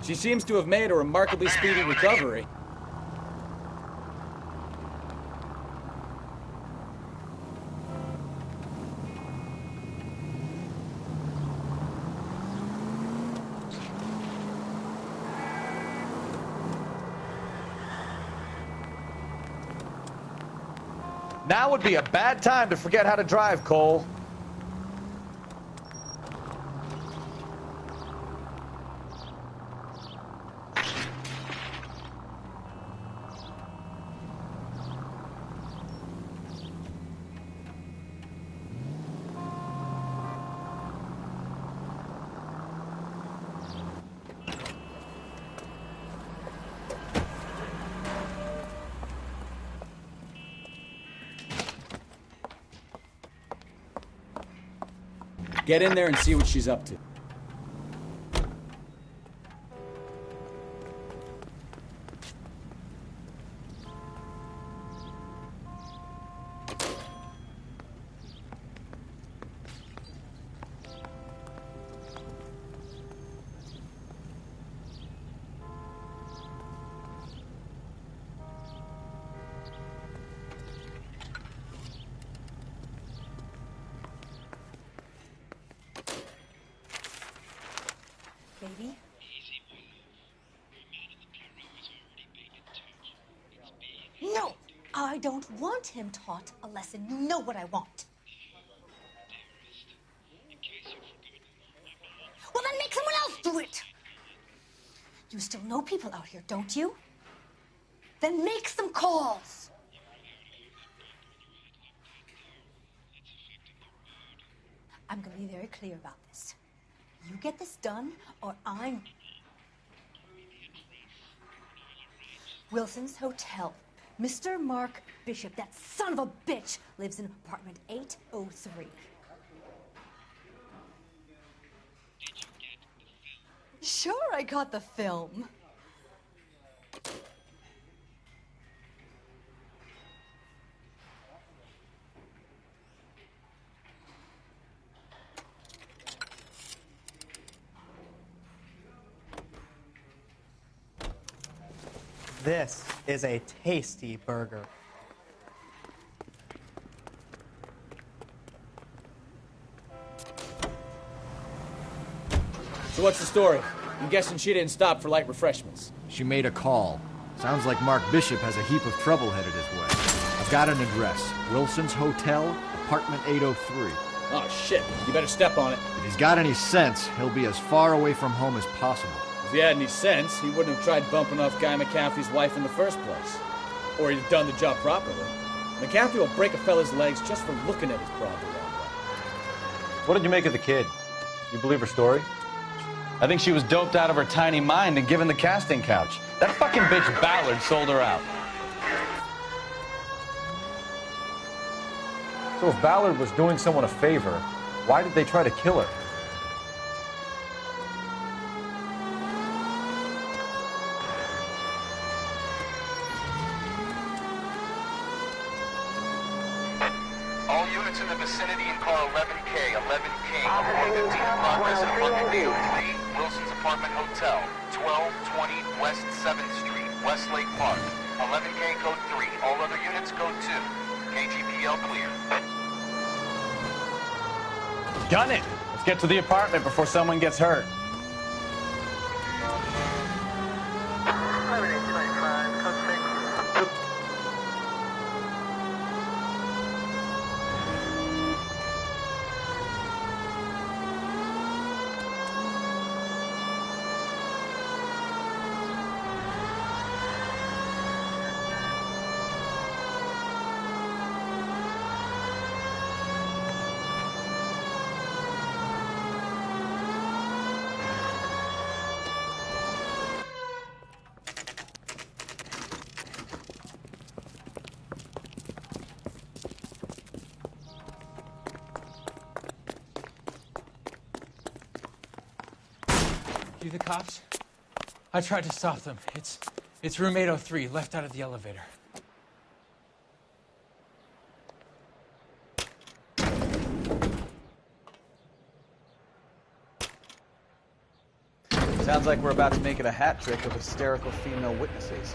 She seems to have made a remarkably speedy recovery. Now would be a bad time to forget how to drive, Cole. Get in there and see what she's up to. Baby? No! I don't want him taught a lesson. You know what I want. Well, then make someone else do it! You still know people out here, don't you? Then make some calls! I'm gonna be very clear about this. You get this done, or I'm... Wilson's Hotel. Mr. Mark Bishop, that son of a bitch, lives in apartment 803. Sure, I got the film. This is a tasty burger. So what's the story? I'm guessing she didn't stop for light refreshments. She made a call. Sounds like Mark Bishop has a heap of trouble headed his way. I've got an address. Wilson's Hotel, apartment 803. Oh, shit. You better step on it. If he's got any sense, he'll be as far away from home as possible. If he had any sense, he wouldn't have tried bumping off Guy McCaffrey's wife in the first place. Or he'd have done the job properly. McCaffrey will break a fella's legs just for looking at his broad the wrong way. What did you make of the kid? You believe her story? I think she was doped out of her tiny mind and given the casting couch. That fucking bitch Ballard sold her out. So if Ballard was doing someone a favor, why did they try to kill her? All units in the vicinity in car 11K, 11 King, 415 progress at apartment 803, Wilson's Apartment Hotel, 1220 West 7th Street, Westlake Park. 11K code 3, all other units code 2. KGPL clear. Gun it! Let's get to the apartment before someone gets hurt. You the cops? I tried to stop them. It's room 803, left out of the elevator. Sounds like we're about to make it a hat trick of hysterical female witnesses.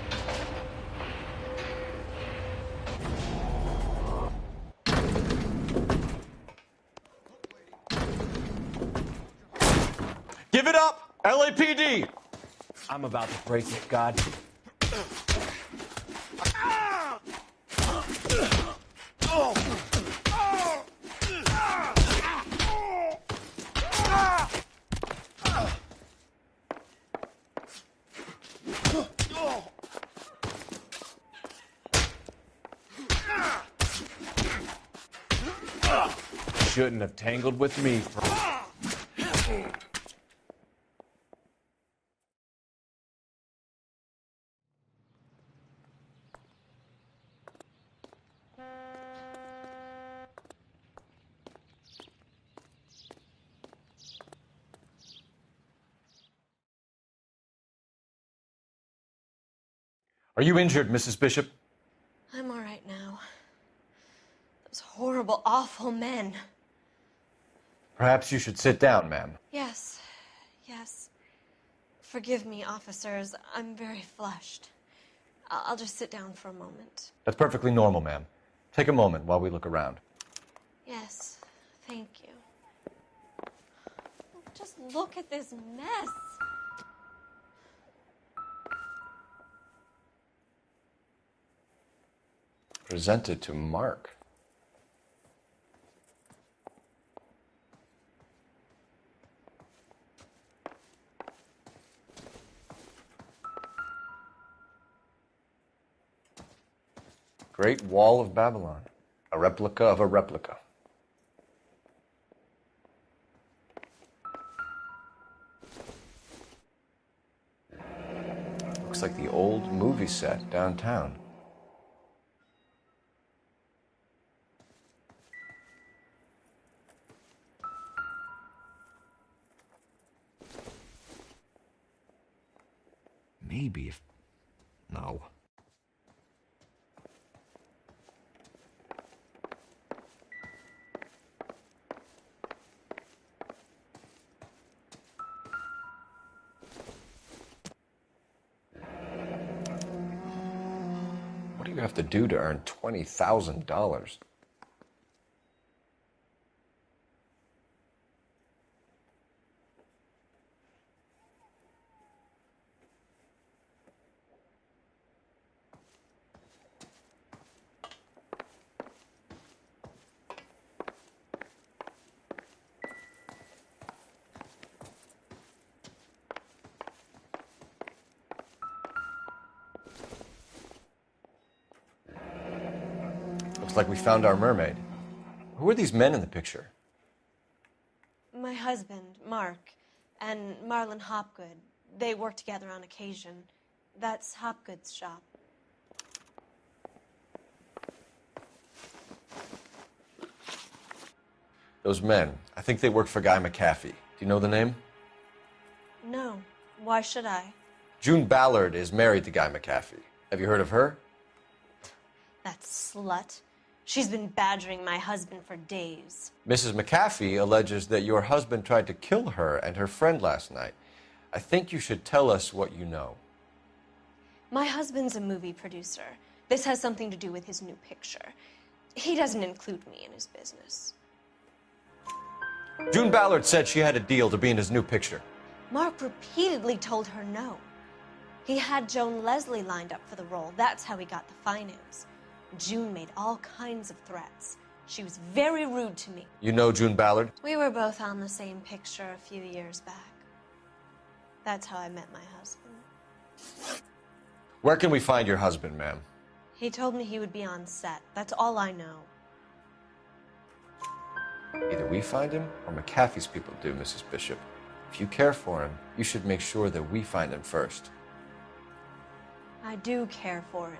Give it up! LAPD! I'm about to break it, God. Shouldn't have tangled with me for... Are you injured, Mrs. Bishop? I'm all right now. Those horrible, awful men. Perhaps you should sit down, ma'am. Yes, yes. Forgive me, officers. I'm very flushed. I'll just sit down for a moment. That's perfectly normal, ma'am. Take a moment while we look around. Yes, thank you. Just look at this mess. Presented to Mark. Great Wall of Babylon. A replica of a replica. Looks like the old movie set downtown. Maybe if... No. What do you have to do to earn $20,000? Looks like we found our mermaid. Who are these men in the picture? My husband, Mark, and Marlon Hopgood. They work together on occasion. That's Hopgood's shop. Those men, I think they work for Guy McAfee. Do you know the name? No. Why should I? June Ballard is married to Guy McAfee. Have you heard of her? That slut. She's been badgering my husband for days. Mrs. McAfee alleges that your husband tried to kill her and her friend last night. I think you should tell us what you know. My husband's a movie producer. This has something to do with his new picture. He doesn't include me in his business. June Ballard said she had a deal to be in his new picture. Mark repeatedly told her no. He had Joan Leslie lined up for the role. That's how he got the finance. June made all kinds of threats. She was very rude to me. You know June Ballard? We were both on the same picture a few years back. That's how I met my husband. Where can we find your husband, ma'am? He told me he would be on set. That's all I know. Either we find him or McAfee's people do, Mrs. Bishop. If you care for him, you should make sure that we find him first. I do care for him.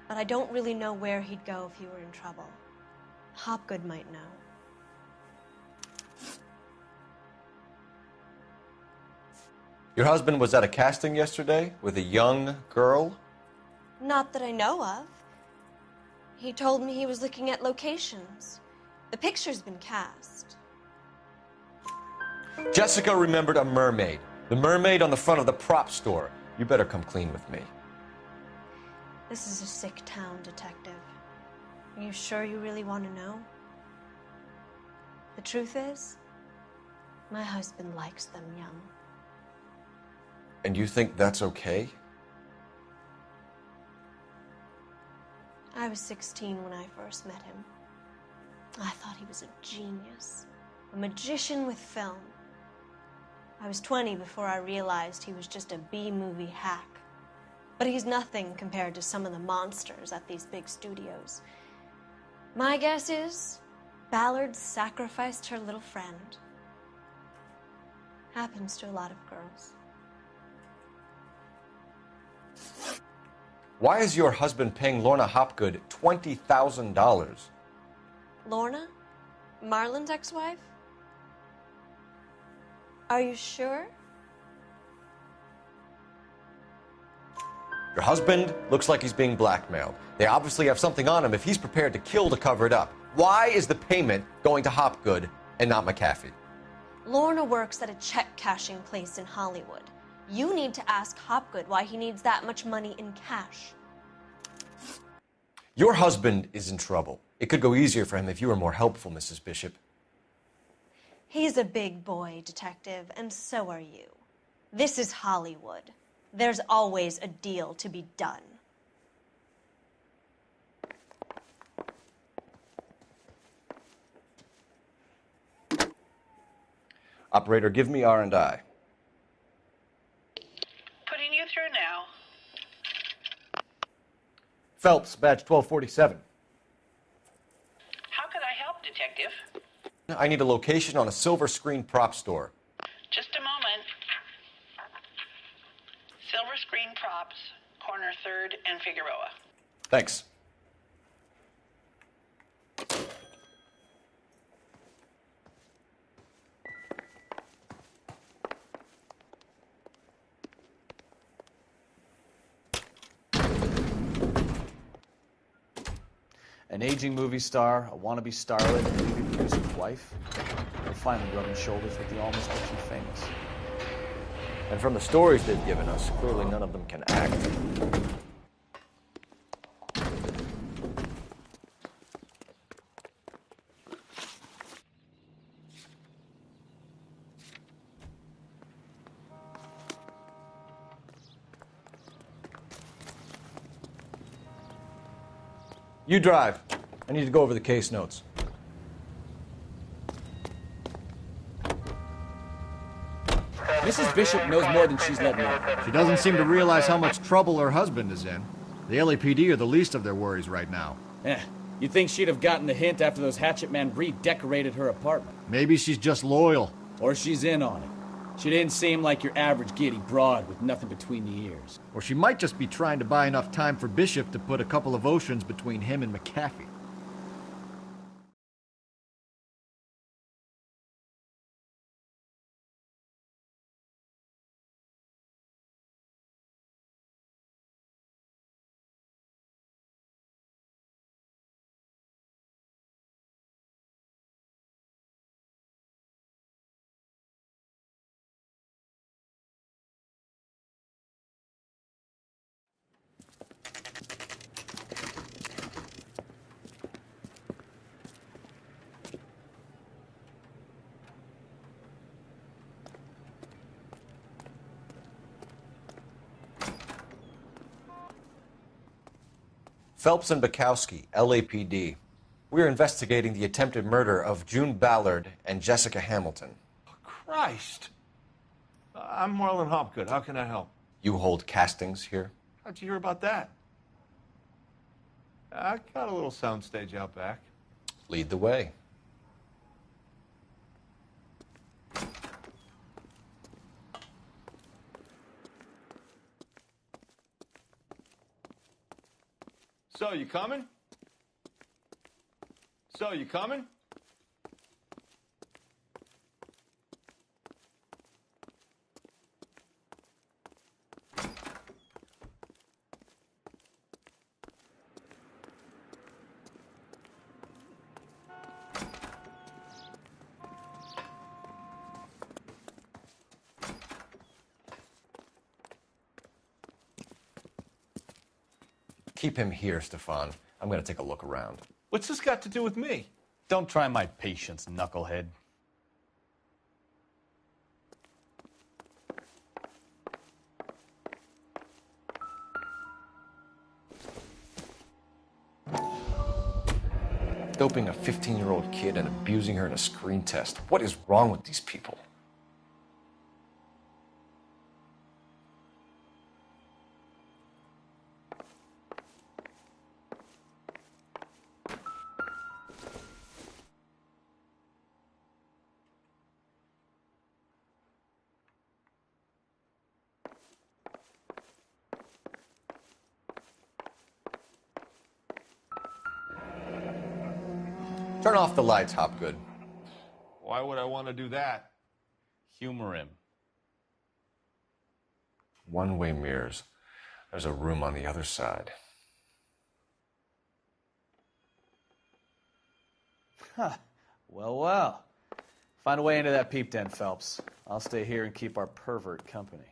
But I don't really know where he'd go if he were in trouble. Hopgood might know. Your husband was at a casting yesterday with a young girl? Not that I know of. He told me he was looking at locations. The picture's been cast. Jessica remembered a mermaid. The mermaid on the front of the prop store. You better come clean with me. This is a sick town, Detective. Are you sure you really want to know? The truth is, my husband likes them young. And you think that's okay? I was 16 when I first met him. I thought he was a genius, a magician with film. I was 20 before I realized he was just a B-movie hack. But he's nothing compared to some of the monsters at these big studios. My guess is Ballard sacrificed her little friend. Happens to a lot of girls. Why is your husband paying Lorna Hopgood $20,000? Lorna? Marlon's ex-wife? Are you sure? Your husband looks like he's being blackmailed. They obviously have something on him if he's prepared to kill to cover it up. Why is the payment going to Hopgood and not McAfee? Lorna works at a check-cashing place in Hollywood. You need to ask Hopgood why he needs that much money in cash. Your husband is in trouble. It could go easier for him if you were more helpful, Mrs. Bishop. He's a big boy, Detective, and so are you. This is Hollywood. There's always a deal to be done. Operator, give me R&I. Putting you through now. Phelps, badge 1247. How can I help, Detective? I need a location on a silver screen prop store. Just a moment. Silver Screen Props, corner 3rd and Figueroa. Thanks. An aging movie star, a wannabe starlet, a movie producer's wife. They're finally rubbing shoulders with the almost too famous. And from the stories they've given us, clearly none of them can act. You drive. I need to go over the case notes. Mrs. Bishop knows more than she's letting on. She doesn't seem to realize how much trouble her husband is in. The LAPD are the least of their worries right now. You'd think she'd have gotten the hint after those hatchet men redecorated her apartment. Maybe she's just loyal. Or she's in on it. She didn't seem like your average giddy broad with nothing between the ears. Or she might just be trying to buy enough time for Bishop to put a couple of oceans between him and McAfee. Phelps and Bukowski, LAPD. We're investigating the attempted murder of June Ballard and Jessica Hamilton. Christ. I'm Marlon Hopgood. How can I help? You hold castings here? How'd you hear about that? I got a little soundstage out back. Lead the way. So, you coming? So, you coming? Keep him here, Stefan. I'm going to take a look around. What's this got to do with me? Don't try my patience, knucklehead. Doping a 15-year-old kid and abusing her in a screen test. What is wrong with these people? Turn off the lights, Hopgood. Why would I want to do that? Humor him. One-way mirrors. There's a room on the other side. Huh. Well, well. Find a way into that peep den, Phelps. I'll stay here and keep our pervert company.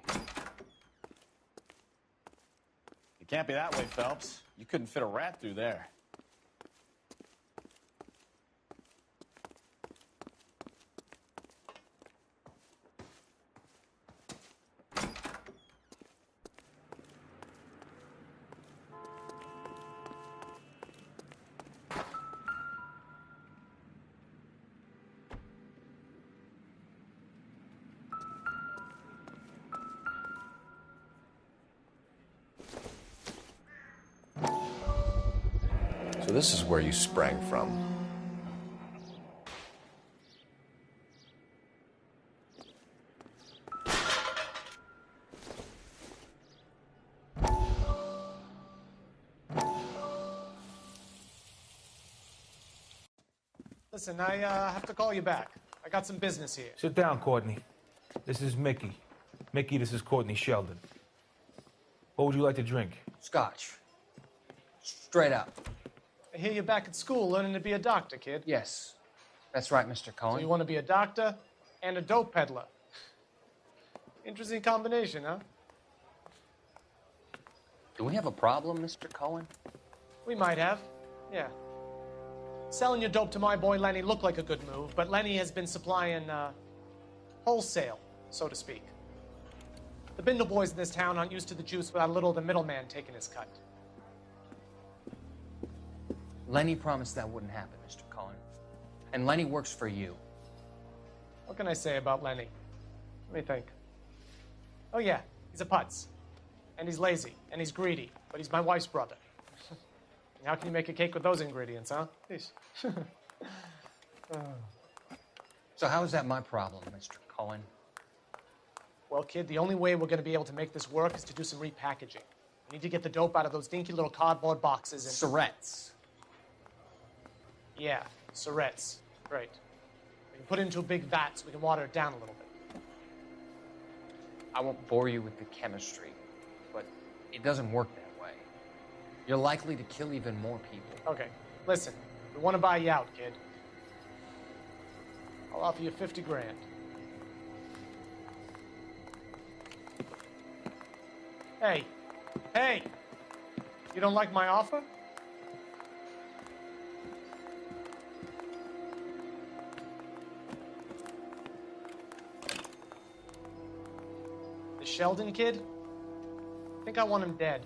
It can't be that way, Phelps. You couldn't fit a rat through there. So this is where you sprang from. Listen, I have to call you back. I got some business here. Sit down, Courtney. This is Mickey. Mickey, this is Courtney Sheldon. What would you like to drink? Scotch. Straight up. I hear you're back at school learning to be a doctor, kid. Yes. That's right, Mr. Cohen. So you want to be a doctor and a dope peddler. Interesting combination, huh? Do we have a problem, Mr. Cohen? We might have, yeah. Selling your dope to my boy Lenny looked like a good move, but Lenny has been supplying, wholesale, so to speak. The Bindle boys in this town aren't used to the juice without a little of the middleman taking his cut. Lenny promised that wouldn't happen, Mr. Cohen. And Lenny works for you. What can I say about Lenny? Let me think. Oh yeah, he's a putz. And he's lazy, and he's greedy, but he's my wife's brother. How can you make a cake with those ingredients, huh? Jeez. So how is that my problem, Mr. Cullen? Well, kid, the only way we're going to be able to make this work is to do some repackaging. We need to get the dope out of those dinky little cardboard boxes and... Syrettes. Yeah, syrettes. Right. We can put it into a big vat so we can water it down a little bit. I won't bore you with the chemistry, but it doesn't work that way. You're likely to kill even more people. Okay, listen. We want to buy you out, kid. I'll offer you 50 grand. Hey! You don't like my offer? The Sheldon kid? I think I want him dead.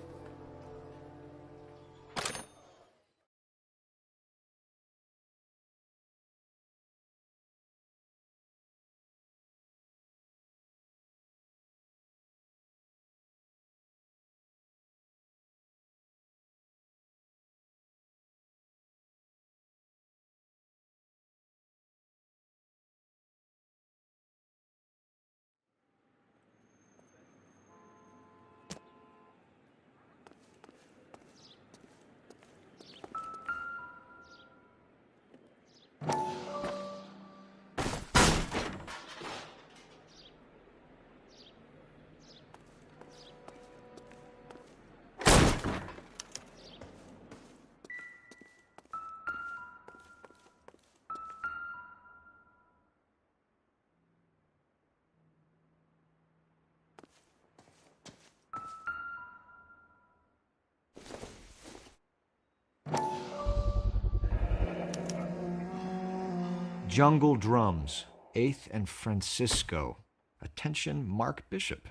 Jungle Drums, 8th and Francisco. Attention, Mark Bishop.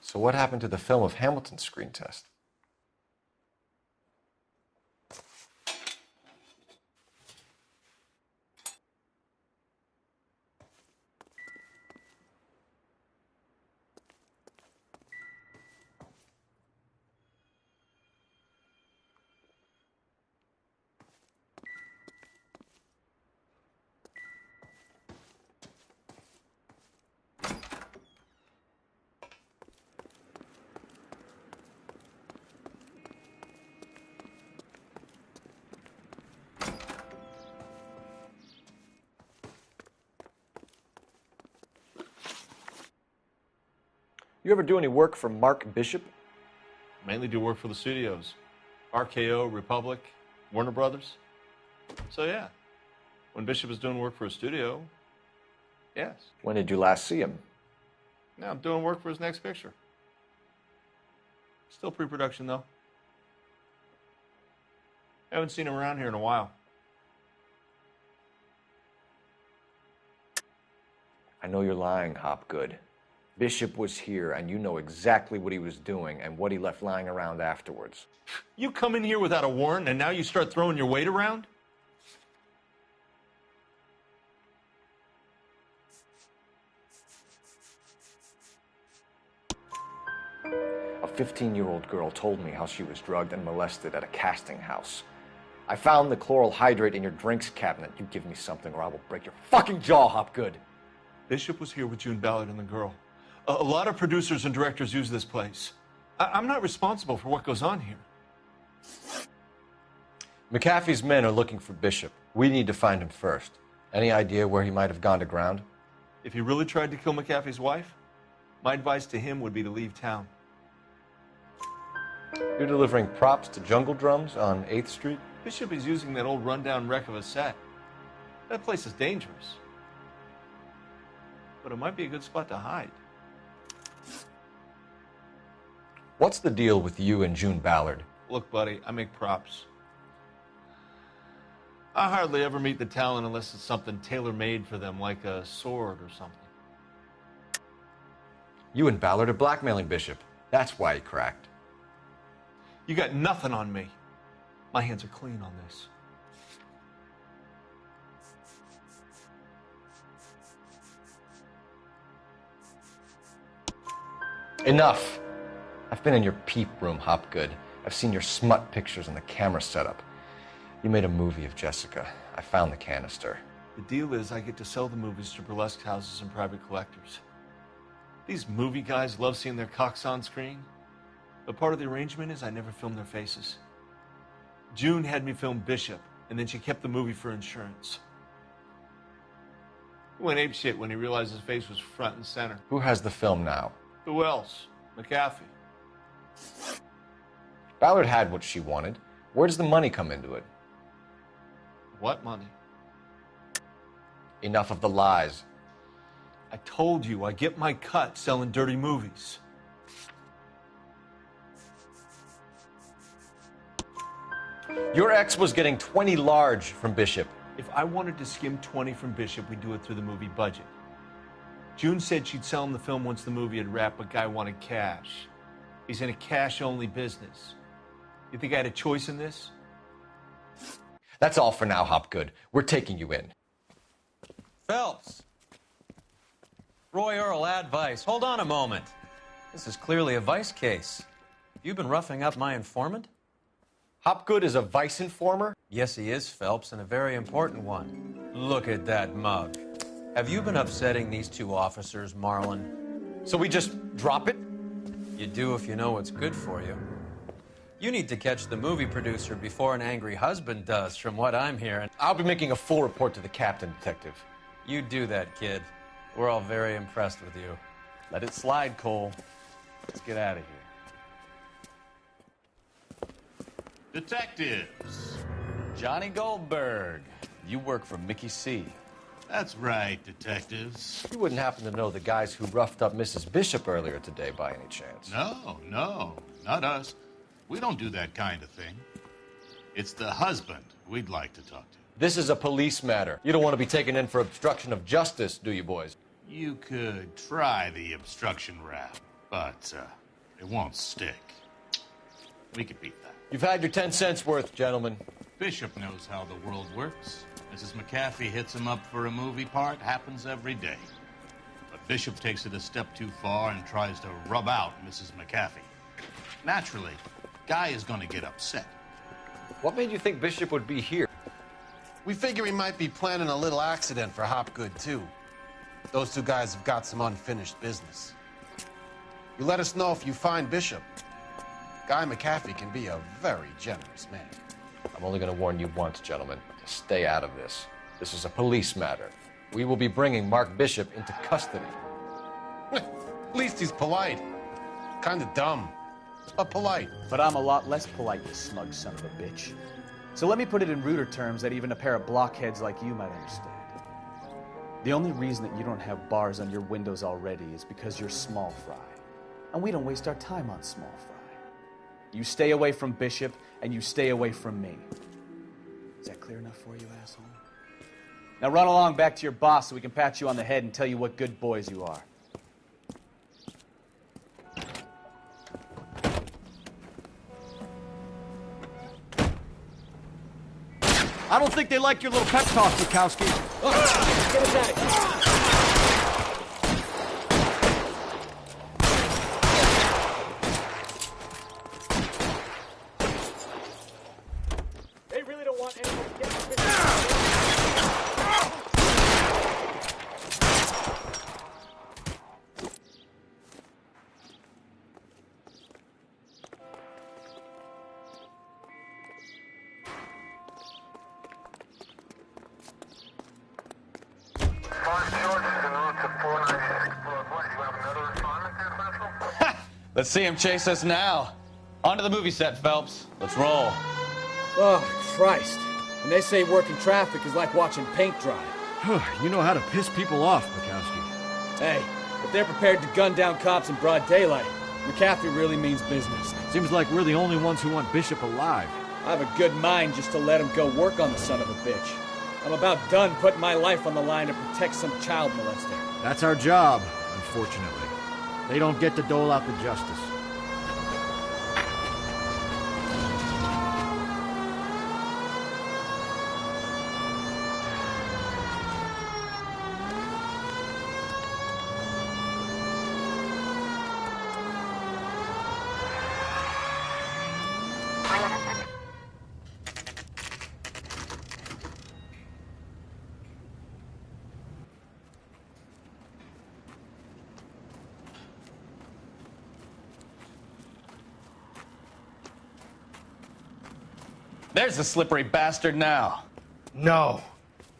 So what happened to the film of Hamilton's screen test? You ever do any work for Mark Bishop? Mainly do work for the studios. RKO, Republic, Warner Brothers. So yeah, when Bishop is doing work for a studio, yes. When did you last see him? Now I'm doing work for his next picture. Still pre-production though. Haven't seen him around here in a while. I know you're lying, Hopgood. Bishop was here, and you know exactly what he was doing and what he left lying around afterwards. You come in here without a warrant, and now you start throwing your weight around? A 15-year-old girl told me how she was drugged and molested at a casting house. I found the chloral hydrate in your drinks cabinet. You give me something or I will break your fucking jaw, Hopgood. Bishop was here with June Ballard and the girl. A lot of producers and directors use this place. I'm not responsible for what goes on here. McAfee's men are looking for Bishop. We need to find him first. Any idea where he might have gone to ground? If he really tried to kill McAfee's wife, my advice to him would be to leave town. You're delivering props to Jungle Drums on 8th Street? Bishop is using that old rundown wreck of a set. That place is dangerous. But it might be a good spot to hide. What's the deal with you and June Ballard? Look, buddy, I make props. I hardly ever meet the talent unless it's something tailor-made for them, like a sword or something. You and Ballard are blackmailing Bishop. That's why he cracked. You got nothing on me. My hands are clean on this. Enough. I've been in your peep room, Hopgood. I've seen your smut pictures and the camera setup. You made a movie of Jessica. I found the canister. The deal is I get to sell the movies to burlesque houses and private collectors. These movie guys love seeing their cocks on screen. But part of the arrangement is I never film their faces. June had me film Bishop, and then she kept the movie for insurance. He went apeshit when he realized his face was front and center. Who has the film now? Who else? McAfee. Ballard had what she wanted. Where does the money come into it? What money? Enough of the lies. I told you I get my cut selling dirty movies. Your ex was getting 20 large from Bishop. If I wanted to skim 20 from Bishop, we'd do it through the movie budget. June said she'd sell him the film once the movie had wrapped, but Guy wanted cash. He's in a cash-only business. You think I had a choice in this? That's all for now, Hopgood. We're taking you in. Phelps. Roy Earl, advice. Hold on a moment. This is clearly a vice case. You've been roughing up my informant? Hopgood is a vice informer? Yes, he is, Phelps, and a very important one. Look at that mug. Have you been upsetting these two officers, Marlin? So we just drop it? You do if you know what's good for you. You need to catch the movie producer before an angry husband does, from what I'm hearing. I'll be making a full report to the captain, Detective. You do that, kid. We're all very impressed with you. Let it slide, Cole. Let's get out of here. Detectives. Johnny Goldberg. You work for Mickey C. That's right, detectives. You wouldn't happen to know the guys who roughed up Mrs. Bishop earlier today by any chance? No, not us. We don't do that kind of thing. It's the husband we'd like to talk to. This is a police matter. You don't want to be taken in for obstruction of justice, do you, boys? You could try the obstruction rap, but it won't stick. We could beat that. You've had your 10 cents worth, gentlemen. Bishop knows how the world works. Mrs. McAfee hits him up for a movie part. Happens every day. But Bishop takes it a step too far and tries to rub out Mrs. McAfee. Naturally, Guy is going to get upset. What made you think Bishop would be here? We figure he might be planning a little accident for Hopgood, too. Those two guys have got some unfinished business. You let us know if you find Bishop. Guy McAfee can be a very generous man. I'm only going to warn you once, gentlemen. Stay out of this. This is a police matter. We will be bringing Mark Bishop into custody. At least he's polite. Kind of dumb, but polite. But I'm a lot less polite, you smug son of a bitch. So let me put it in ruder terms that even a pair of blockheads like you might understand. The only reason that you don't have bars on your windows already is because you're small fry. And we don't waste our time on small fry. You stay away from Bishop, and you stay away from me. Is that clear enough for you, asshole? Now run along back to your boss so we can pat you on the head and tell you what good boys you are. I don't think they like your little pep talk, Bukowski. Get us out of here. They really don't want anyone to get Let's see him chase us now. Onto the movie set, Phelps. Let's roll. Oh, Christ. When they say working traffic is like watching paint dry. You know how to piss people off, Bukowski. Hey, if they're prepared to gun down cops in broad daylight, McAfee really means business. Seems like we're the only ones who want Bishop alive. I have a good mind just to let him go work on the son of a bitch. I'm about done putting my life on the line to protect some child molester. That's our job, unfortunately. They don't get to dole out the justice. There's the slippery bastard now. No.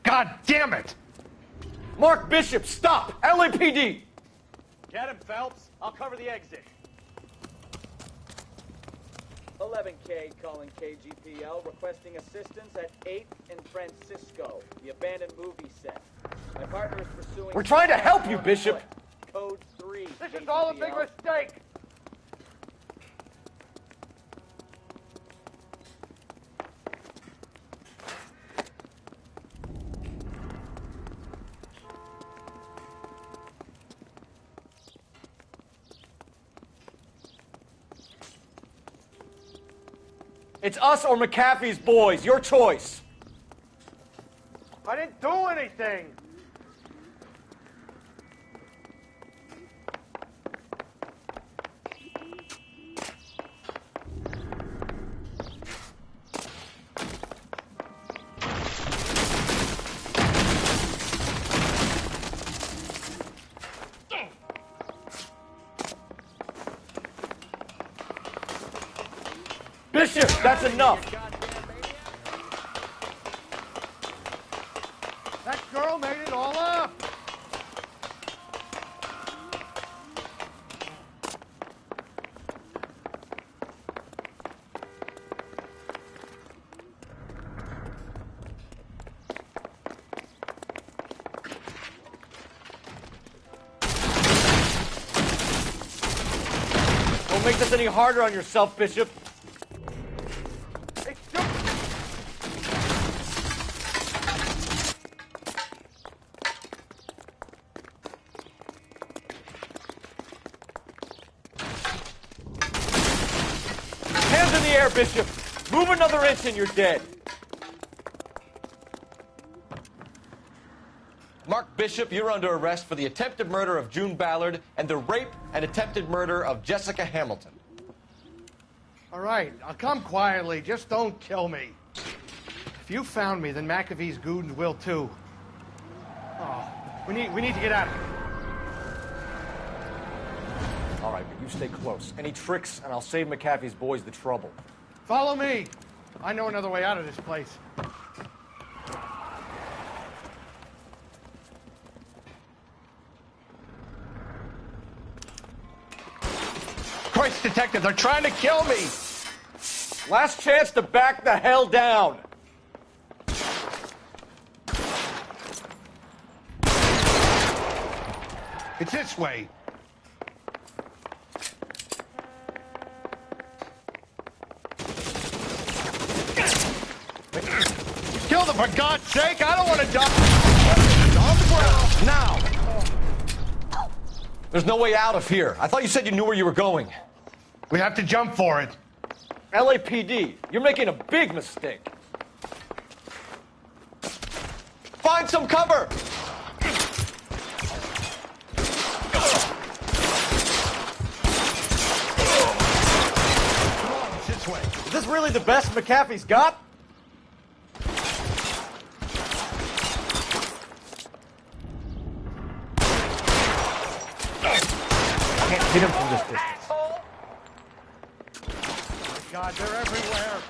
God damn it! Mark Bishop, stop! LAPD! Get him, Phelps. I'll cover the exit. 11K calling KGPL, requesting assistance at 8th and Francisco, the abandoned movie set. My partner is pursuing... We're trying to help you, Bishop! Code 3. This is all a big mistake! It's us or McAfee's boys. Your choice. I didn't do anything! Bishop, that's enough! That girl made it all up! Don't make this any harder on yourself, Bishop. Hands in the air, Bishop! Move another inch and you're dead. Mark Bishop, you're under arrest for the attempted murder of June Ballard and the rape and attempted murder of Jessica Hamilton. All right, I'll come quietly. Just don't kill me. If you found me, then McAfee's goons will too. Oh, we need to get out of here. All right, but you stay close. Any tricks, and I'll save McAfee's boys the trouble. Follow me. I know another way out of this place. Christ, detective, they're trying to kill me! Last chance to back the hell down! It's this way. Kill them, for God's sake! I don't want to die! On the ground! Now! There's no way out of here. I thought you said you knew where you were going. We have to jump for it. LAPD, you're making a big mistake. Find some cover! Come on, it's this way. Is this really the best McAfee's got? Can't hit him from this distance. God, they're everywhere.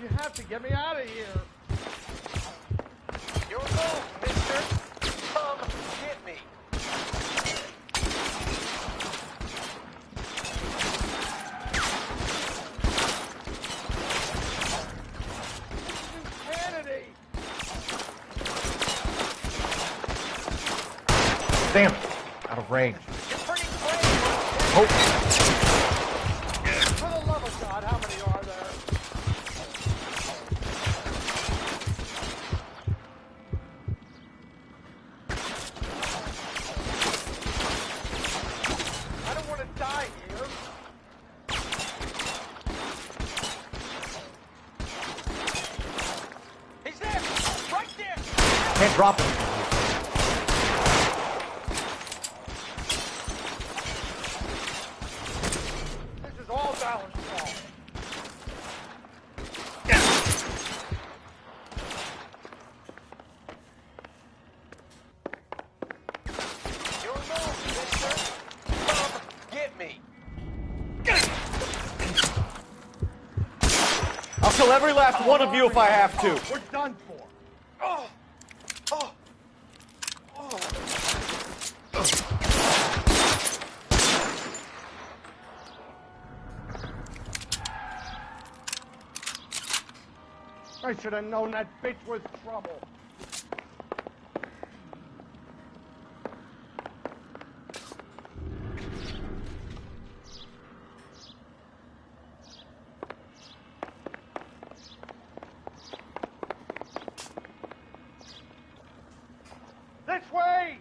You have to get me out of here. Your move, mister. Come get me. Insanity. Damn it. Out of range. You're pretty brave. Oh. For the love of God, how many are there? I don't want to die here. He's there. Right there. Can't drop him. This is all Ballard's fault. I'll kill every last one of you if I have to. We're done for. I should have known that bitch was trouble. This way!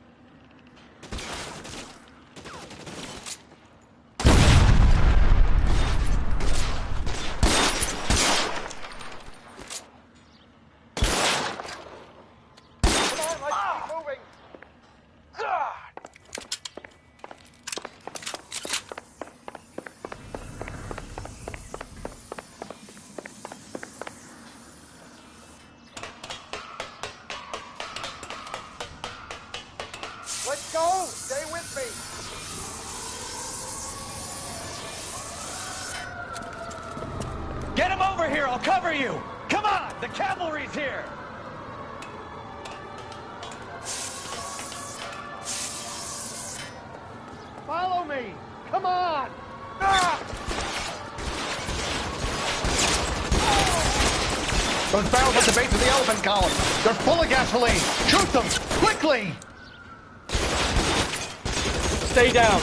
Let's go! Stay with me! Get him over here, I'll cover you! Come on, the cavalry's here! Follow me! Come on! Those barrels at the base of the elephant column. They're full of gasoline. Shoot them! Quickly! Stay down.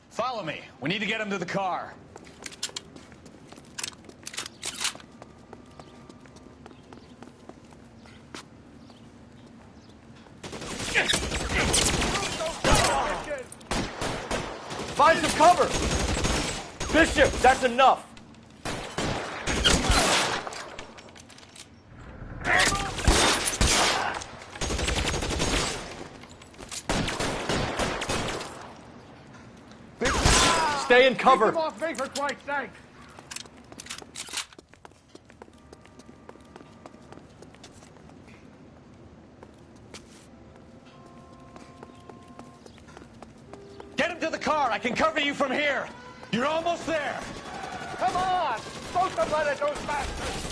Follow me. We need to get him to the car. Find some cover! Bishop, that's enough! Stay in cover! Keep him off me, for Christ's sake! Get him to the car. I can cover you from here. You're almost there. Come on! Don't let it, those bastards!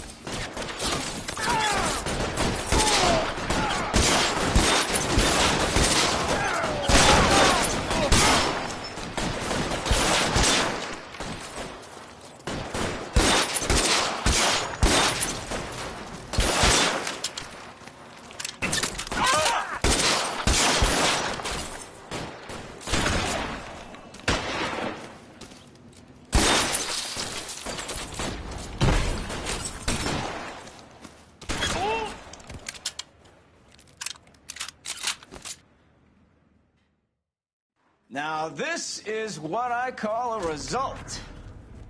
Now, this is what I call a result.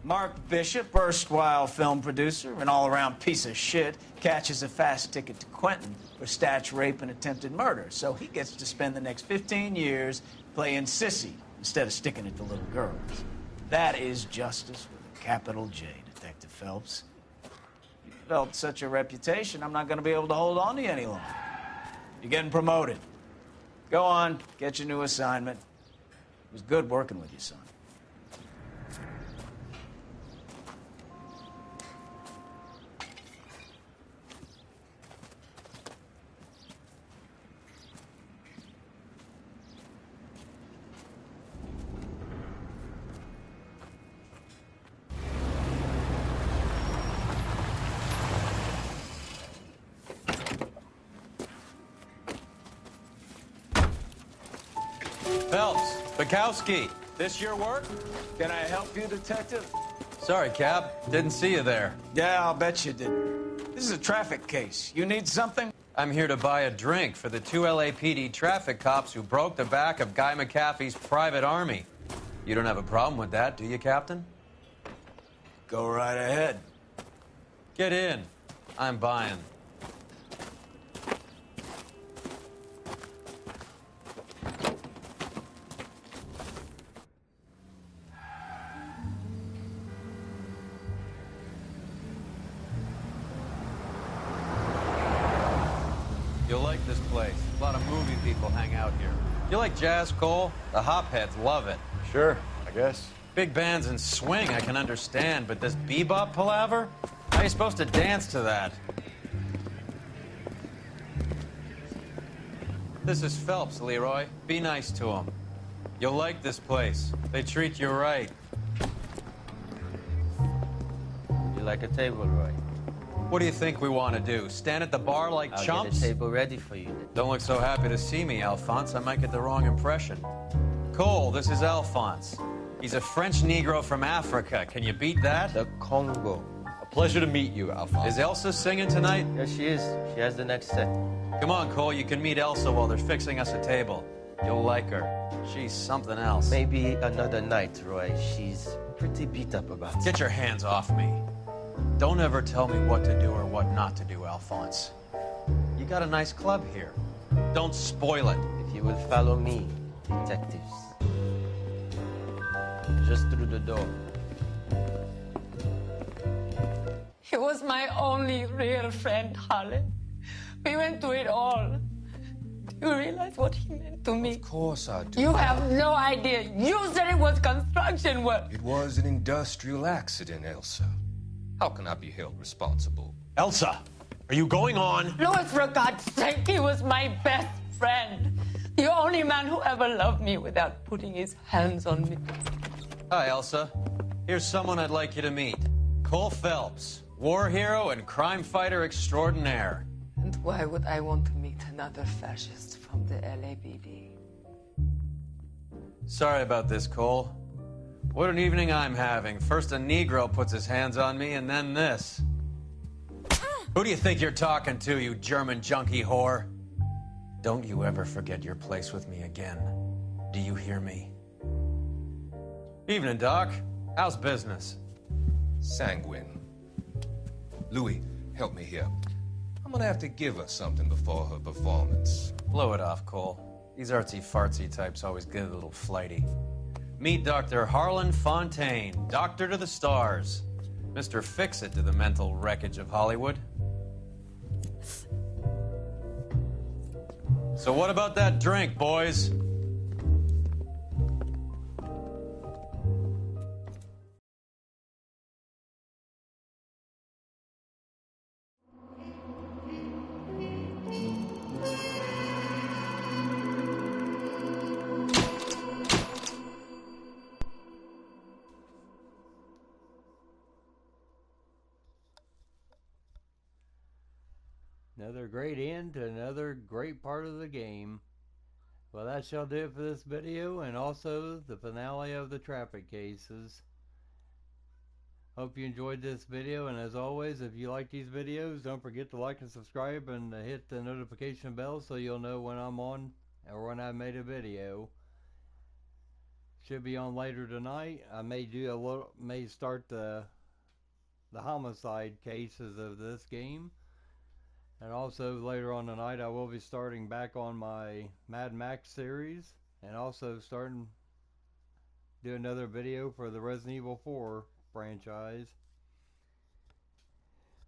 Mark Bishop, erstwhile film producer, an all-around piece of shit, catches a fast ticket to Quentin for statch rape and attempted murder. So he gets to spend the next 15 years playing sissy instead of sticking it to little girls. That is justice with a capital J, Detective Phelps. You developed such a reputation, I'm not going to be able to hold on to you any longer. You're getting promoted. Go on, get your new assignment. It was good working with you, son. Phelps, Bukowski, this your work? Can I help you, Detective? Sorry, Cap. Didn't see you there. Yeah, I'll bet you didn't. This is a traffic case. You need something? I'm here to buy a drink for the 2 LAPD traffic cops who broke the back of Guy McAfee's private army. You don't have a problem with that, do you, Captain? Go right ahead. Get in. I'm buying. You'll like this place. A lot of movie people hang out here. You like jazz, Cole? The hopheads love it. Sure, I guess. Big bands and swing I can understand, but this bebop palaver? How are you supposed to dance to that? This is Phelps, Leroy. Be nice to him. You'll like this place. They treat you right. You like a table, Roy? What do you think we want to do? Stand at the bar like I'll chumps? get a table ready for you. Don't look so happy to see me, Alphonse. I might get the wrong impression. Cole, this is Alphonse. He's a French Negro from Africa. Can you beat that? The Congo. A pleasure to meet you, Alphonse. Is Elsa singing tonight? Yes, she is. She has the next set. Come on, Cole. You can meet Elsa while they're fixing us a table. You'll like her. She's something else. Maybe another night, Roy. She's pretty beat up about it. Get your hands off me. Don't ever tell me what to do or what not to do, Alphonse. You got a nice club here. Don't spoil it. If you will follow me, detectives. Just through the door. He was my only real friend, Harlan. We went through it all. Do you realize what he meant to me? Of course I do. You have no idea. You said it was construction work. It was an industrial accident, Elsa. How can I be held responsible? Elsa, are you going on? Louis, for God's sake, he was my best friend. The only man who ever loved me without putting his hands on me. Hi, Elsa. Here's someone I'd like you to meet. Cole Phelps, war hero and crime fighter extraordinaire. And why would I want to meet another fascist from the LAPD? Sorry about this, Cole. What an evening I'm having. First a Negro puts his hands on me, and then this. Who do you think you're talking to, you German junkie whore? Don't you ever forget your place with me again. Do you hear me? Evening, Doc. How's business? Sanguine. Louis, help me here. I'm gonna have to give her something before her performance. Blow it off, Cole. These artsy-fartsy types always get a little flighty. Meet Dr. Harlan Fontaine, doctor to the stars. Mr. Fix-It to the mental wreckage of Hollywood. So what about that drink, boys? Another great end to another great part of the game. Well, that shall do it for this video, and also the finale of the traffic cases. Hope you enjoyed this video, and as always, if you like these videos, don't forget to like and subscribe and hit the notification bell so you'll know when I'm on or when I made a video. Should be on later tonight. I may start the homicide cases of this game. And also later on tonight I will be starting back on my Mad Max series, and also do another video for the Resident Evil 4 franchise.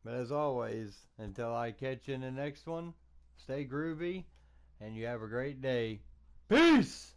But as always, until I catch you in the next one, stay groovy and you have a great day. Peace!